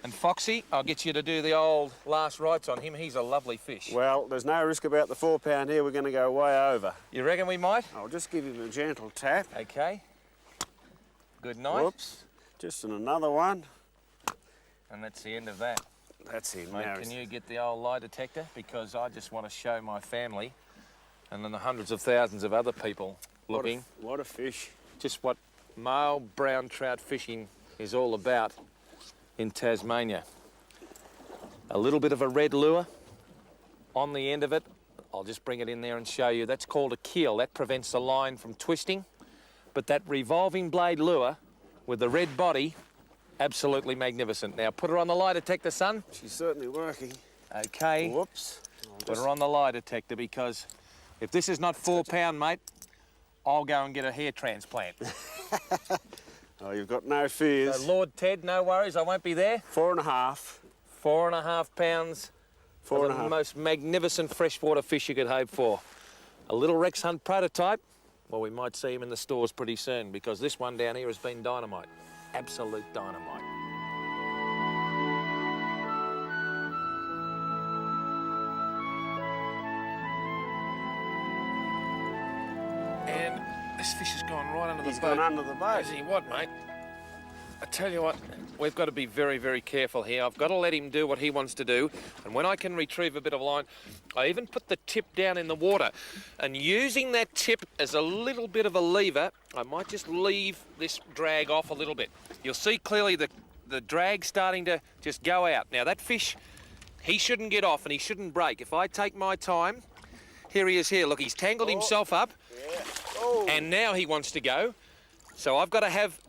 And Foxy, I'll get you to do the old last rites on him. He's a lovely fish. Well, there's no risk about the 4 pound here. We're going to go way over. You reckon we might? I'll just give him a gentle tap. Okay. Good night. Whoops. Just another one. And that's the end of that. That's him. Mate, Now can he's- you get the old lie detector? Because I just want to show my family and then the hundreds of thousands of other people looking What a fish. just what male brown trout fishing is all about in Tasmania. A little bit of a red lure on the end of it. I'll just bring it in there and show you. That's called a keel. That prevents the line from twisting. But that revolving blade lure with the red body, absolutely magnificent. Now put her on the lie detector, son. She's certainly working. Okay. Whoops. Put her on the lie detector because if this is not 4 pound, mate, I'll go and get a hair transplant. Oh, you've got no fears. So Lord Ted, no worries, I won't be there. 4.5. 4.5 pounds. Four for and a the half. most magnificent freshwater fish you could hope for. A little Rex Hunt prototype. Well, we might see him in the stores pretty soon because this one down here has been dynamite. Absolute dynamite. And this fish has gone right under the He's boat. gone under the boat. Has he what, mate? I tell you what, we've got to be very, very careful here. I've got to let him do what he wants to do. And when I can retrieve a bit of line, I even put the tip down in the water. And using that tip as a little bit of a lever, I might just leave this drag off a little bit. You'll see clearly the drag starting to just go out. Now that fish, he shouldn't get off and he shouldn't break. If I take my time, here he is here. Look, he's tangled himself up. Yeah. Oh. And now he wants to go. So I've got to have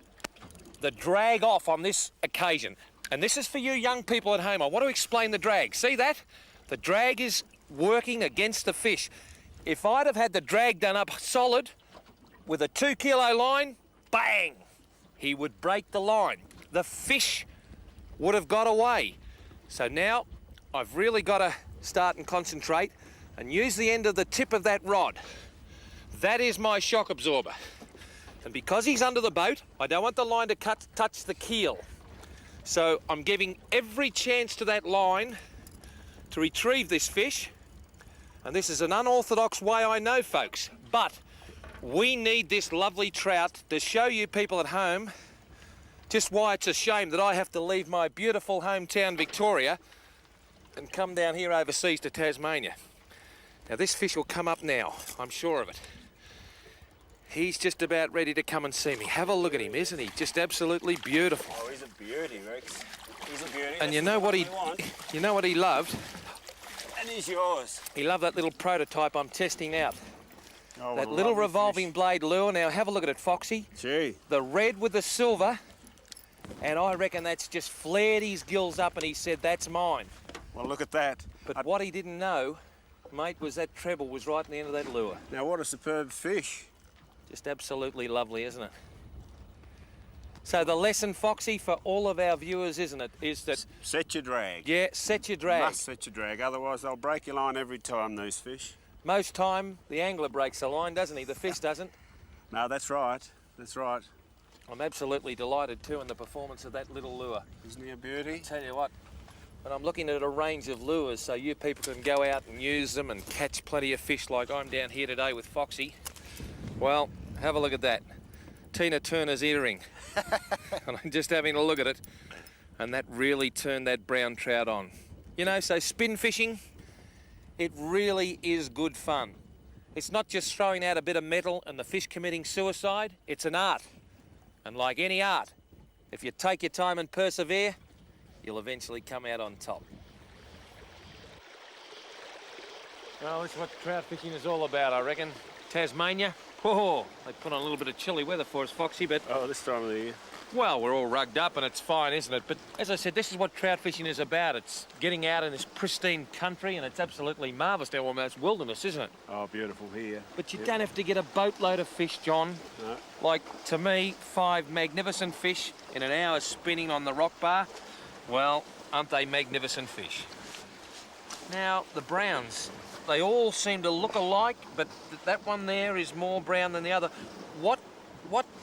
the drag off on this occasion. And this is for you young people at home. I want to explain the drag. See that? The drag is working against the fish. If I'd have had the drag done up solid with a 2 kilo line, bang, he would break the line. The fish would have got away. So now I've really got to start and concentrate and use the end of the tip of that rod. That is my shock absorber. And because he's under the boat, I don't want the line to touch the keel. So I'm giving every chance to that line to retrieve this fish. And this is an unorthodox way, I know, folks. But we need this lovely trout to show you people at home just why it's a shame that I have to leave my beautiful hometown, Victoria, and come down here overseas to Tasmania. Now this fish will come up now, I'm sure of it. He's just about ready to come and see me. Have a look at him, isn't he? Just absolutely beautiful. Oh, he's a beauty, Rex. He's a beauty. And you know what he loved? And he's yours. He loved that little prototype I'm testing out. Oh, That little revolving blade lure. Now have a look at it, Foxy. Gee. The red with the silver. And I reckon that's just flared his gills up and he said, that's mine. Well, look at that. But what he didn't know, mate, was that treble was right in the end of that lure. Now, what a superb fish. Just absolutely lovely, isn't it? So the lesson, Foxy, for all of our viewers, isn't it, is that, Set your drag. yeah, set your drag. Must set your drag, otherwise they'll break your line every time, these fish. Most time, the angler breaks the line, doesn't he? The fish doesn't. No, that's right. That's right. I'm absolutely delighted too in the performance of that little lure. Isn't he a beauty? Tell you what, and I'm looking at a range of lures so you people can go out and use them and catch plenty of fish like I'm down here today with Foxy. Well, have a look at that. Tina Turner's earring. And I'm just having a look at it, and that really turned that brown trout on. You know, so spin fishing, it really is good fun. It's not just throwing out a bit of metal and the fish committing suicide, it's an art. And like any art, if you take your time and persevere, you'll eventually come out on top. Well, this is what trout fishing is all about, I reckon. Tasmania. Oh, they put on a little bit of chilly weather for us, Foxy, but... Oh, this time of the year. Well, we're all rugged up and it's fine, isn't it? But as I said, this is what trout fishing is about. It's getting out in this pristine country, and it's absolutely marvellous, almost wilderness, isn't it? Oh, beautiful here. But you don't have to get a boatload of fish, John. No. Like, to me, 5 magnificent fish in an hour spinning on the rock bar. Well, aren't they magnificent fish? Now, the browns, they all seem to look alike, but that one there is more brown than the other. What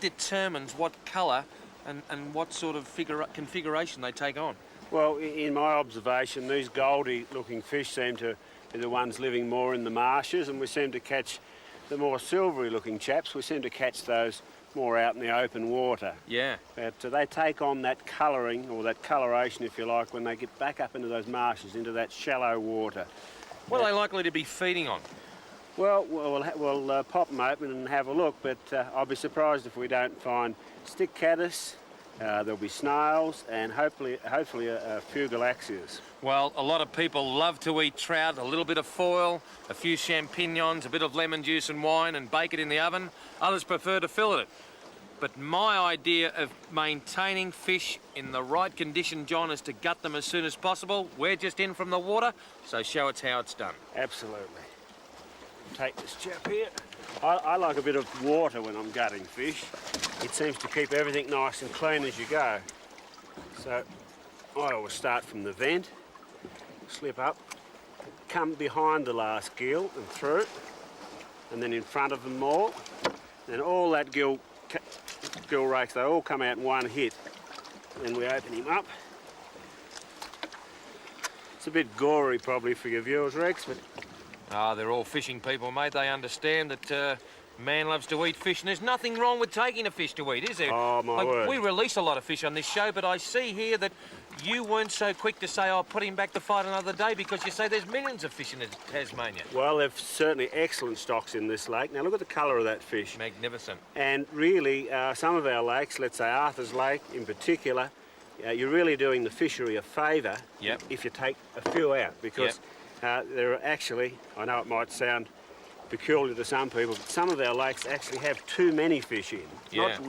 determines what colour and what sort of configuration they take on? Well, in my observation, these goldy looking fish seem to be the ones living more in the marshes, and we seem to catch the more silvery looking chaps. We seem to catch those more out in the open water. Yeah. But they take on that colouring, or that coloration if you like, when they get back up into those marshes, into that shallow water. What are they likely to be feeding on? Well, we'll pop them open and have a look, but I'll be surprised if we don't find stick caddis, there'll be snails, and hopefully a few galaxias. Well, a lot of people love to eat trout, a little bit of foil, a few champignons, a bit of lemon juice and wine, and bake it in the oven. Others prefer to fillet it. But my idea of maintaining fish in the right condition, John, is to gut them as soon as possible. We're just in from the water, so show us how it's done. Absolutely. Take this chap here. I like a bit of water when I'm gutting fish. It seems to keep everything nice and clean as you go. So I always start from the vent, slip up, come behind the last gill and through, and then in front of them all. Then all that gill rakes, they all come out in one hit. Then we open him up. It's a bit gory probably for your viewers, Rex, but... Ah, they're all fishing people, mate. They understand that man loves to eat fish, and there's nothing wrong with taking a fish to eat, is there? Oh, my word. We release a lot of fish on this show, but I see here that you weren't so quick to say, I'll put him back to fight another day, because you say there's millions of fish in Tasmania. Well, there's certainly excellent stocks in this lake. Now, look at the colour of that fish. Magnificent. And really, some of our lakes, let's say Arthur's Lake in particular, you're really doing the fishery a favour if you take a few out, because there are actually, I know it might sound peculiar to some people, but some of our lakes actually have too many fish in.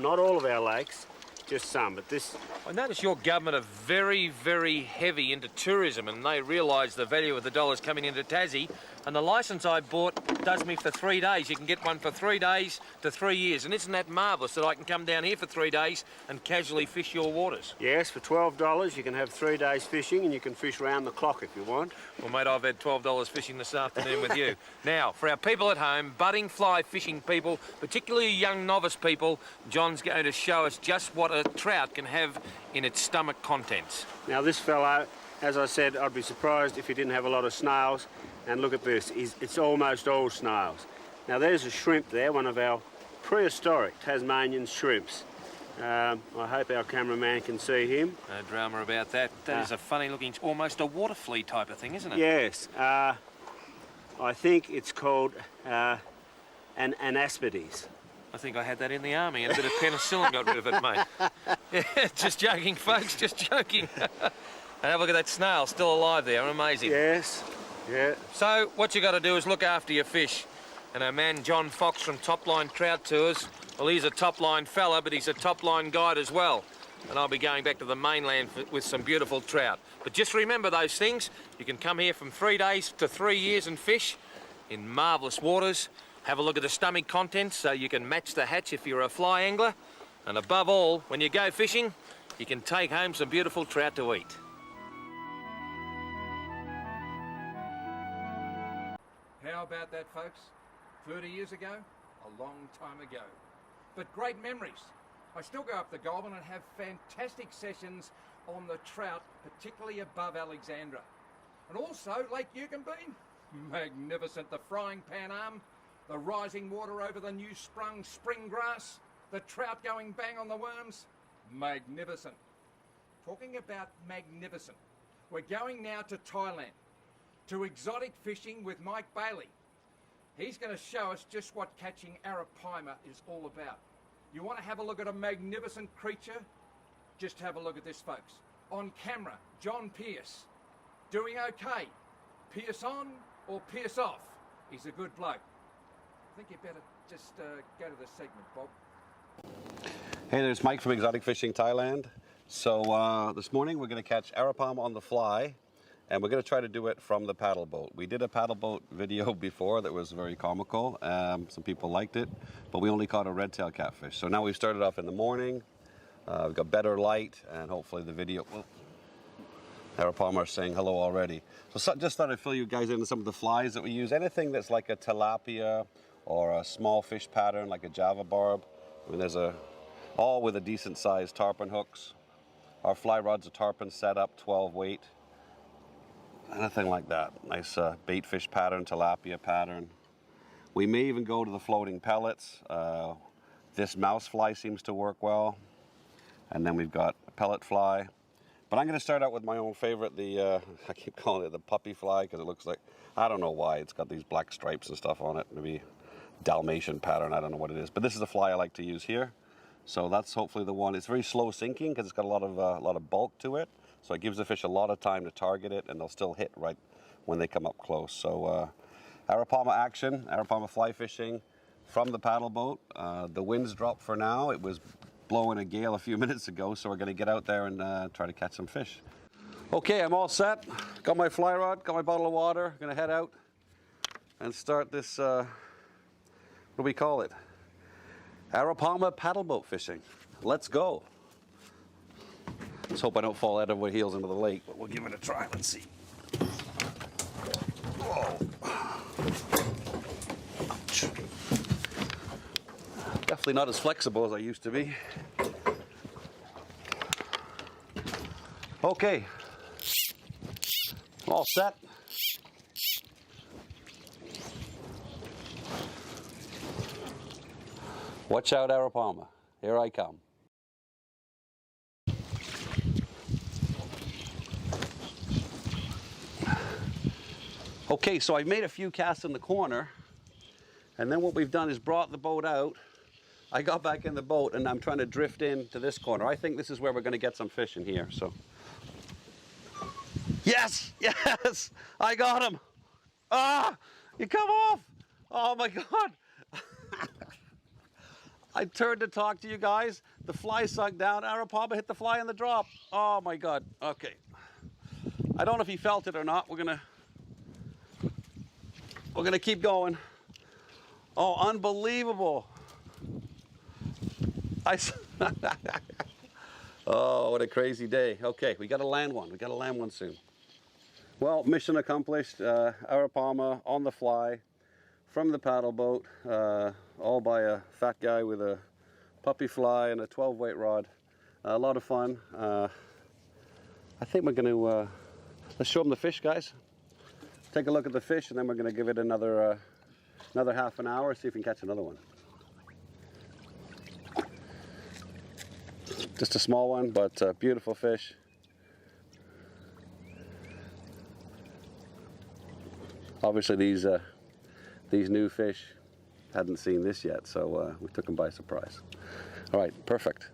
Not all of our lakes, just some, but this... I notice your government are very, very heavy into tourism, and they realise the value of the dollars coming into Tassie, and the licence I bought does me for 3 days. You can get one for 3 days to 3 years, and isn't that marvellous that I can come down here for 3 days and casually fish your waters? Yes, for $12 you can have 3 days fishing, and you can fish round the clock if you want. Well, mate, I've had $12 fishing this afternoon with you. Now, for our people at home, budding fly fishing people, particularly young novice people, John's going to show us just what a trout can have in its stomach contents. Now, this fellow, as I said, I'd be surprised if he didn't have a lot of snails. And look at this, it's almost all snails. Now, there's a shrimp there, one of our prehistoric Tasmanian shrimps. I hope our cameraman can see him. No drama about that. That is a funny looking, almost a water flea type of thing, isn't it? Yes. I think it's called an Anaspides. I think I had that in the army, and a bit of penicillin got rid of it, mate. Yeah, just joking, folks, just joking. And have a look at that snail, still alive there, amazing. Yes, yeah. So, what you got to do is look after your fish. And our man John Fox from Top Line Trout Tours, well, he's a top line fella, but he's a top line guide as well. And I'll be going back to the mainland with some beautiful trout. But just remember those things. You can come here from 3 days to 3 years and fish in marvellous waters. Have a look at the stomach contents so you can match the hatch if you're a fly angler. And above all, when you go fishing, you can take home some beautiful trout to eat. How about that, folks? 30 years ago? A long time ago. But great memories. I still go up the Goulburn and have fantastic sessions on the trout, particularly above Alexandra. And also Lake Euganbean, magnificent. The frying pan arm, the rising water over the new sprung spring grass, the trout going bang on the worms, magnificent. Talking about magnificent, we're going now to Thailand, to Exotic Fishing with Mike Bailey. He's going to show us just what catching Arapaima is all about. You want to have a look at a magnificent creature? Just have a look at this, folks. On camera, John Pearce. Doing okay. Pearce on or Pearce off? He's a good bloke. I think you better just go to the segment, Bob. Hey, there's Mike from Exotic Fishing Thailand. So this morning we're going to catch Arapaima on the fly, and we're going to try to do it from the paddle boat. We did a paddle boat video before that was very comical. Some people liked it, but we only caught a red-tailed catfish. So now we've started off in the morning. We've got better light, and hopefully the video... Well, Arapaima are saying hello already. So just thought I'd fill you guys in some of the flies that we use. Anything that's like a tilapia or a small fish pattern like a Java barb. I mean, there's all with a decent sized tarpon hooks. Our fly rod's a tarpon setup, 12 weight. Anything like that. Nice bait fish pattern, tilapia pattern. We may even go to the floating pellets. This mouse fly seems to work well. And then we've got a pellet fly. But I'm going to start out with my own favorite, I keep calling it the puppy fly because it looks like, I don't know why, it's got these black stripes and stuff on it. Maybe Dalmatian pattern, I don't know what it is. But this is the fly I like to use here. So that's hopefully the one. It's very slow sinking because it's got a lot of bulk to it. So it gives the fish a lot of time to target it, and they'll still hit right when they come up close. So Arapaima action, Arapaima fly fishing from the paddle boat. The wind's dropped for now. It was blowing a gale a few minutes ago, so we're going to get out there and try to catch some fish. Okay, I'm all set. Got my fly rod, got my bottle of water. Going to head out and start this, what do we call it? Arapaima paddle boat fishing. Let's go. Let's hope I don't fall out over heels into the lake, but we'll give it a try. Let's see. Whoa. Ouch. Definitely not as flexible as I used to be. Okay. All set. Watch out, Arapaima. Here I come. Okay, so I've made a few casts in the corner, and then what we've done is brought the boat out. I got back in the boat and I'm trying to drift into this corner. I think this is where we're going to get some fish in here. So, yes, yes, I got him. Ah, you come off. Oh my God. I turned to talk to you guys. The fly sunk down. Arapaima hit the fly in the drop. Oh my God. Okay. I don't know if he felt it or not. We're gonna keep going. Oh, unbelievable. Oh, what a crazy day. Okay, we gotta land one. We gotta land one soon. Well, mission accomplished. Arapaima on the fly from the paddle boat, all by a fat guy with a puppy fly and a 12 weight rod. A lot of fun. I think we're gonna, let's show them the fish, guys. Take a look at the fish, and then we're gonna give it another half an hour, see if we can catch another one. Just a small one, but beautiful fish. Obviously these new fish hadn't seen this yet, so we took them by surprise. All right, perfect.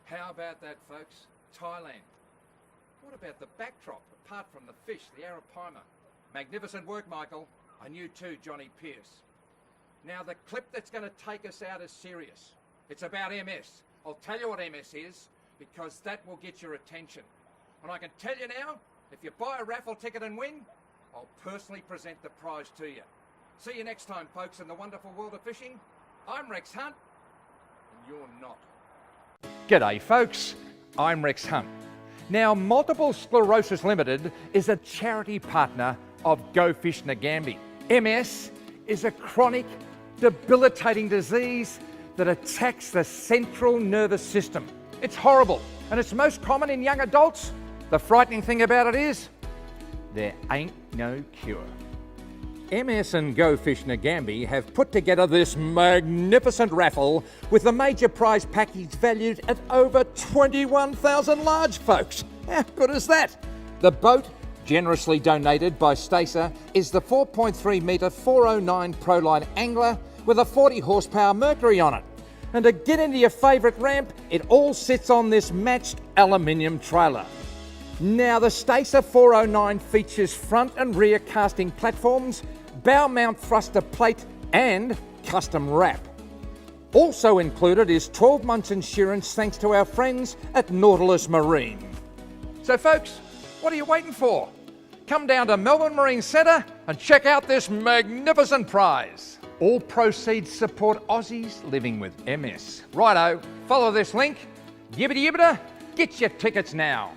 How about that, folks? Thailand. What about the backdrop, apart from the fish, the Arapaima? Magnificent work, Michael. I knew too, Johnny Pearce. Now, the clip that's going to take us out is serious. It's about MS. I'll tell you what MS is, because that will get your attention. And I can tell you now, if you buy a raffle ticket and win, I'll personally present the prize to you. See you next time, folks, in the wonderful world of fishing. I'm Rex Hunt, and you're not. G'day, folks. I'm Rex Hunt. Now, Multiple Sclerosis Limited is a charity partner of Go Fish Nagambie. MS is a chronic debilitating disease that attacks the central nervous system. It's horrible, and it's most common in young adults. The frightening thing about it is, there ain't no cure. MS and Go Fish Ngambie have put together this magnificent raffle with the major prize package valued at over 21,000 large, folks. How good is that? The boat, generously donated by Stacer, is the 4.3 metre 409 Proline Angler with a 40 horsepower Mercury on it. And to get into your favourite ramp, it all sits on this matched aluminium trailer. Now, the Stacer 409 features front and rear casting platforms, bow mount thruster plate and custom wrap. Also included is 12 months insurance thanks to our friends at Nautilus Marine. So folks, what are you waiting for? Come down to Melbourne Marine Centre and check out this magnificent prize. All proceeds support Aussies living with MS. Righto, follow this link. Yibbida Yibbida, get your tickets now.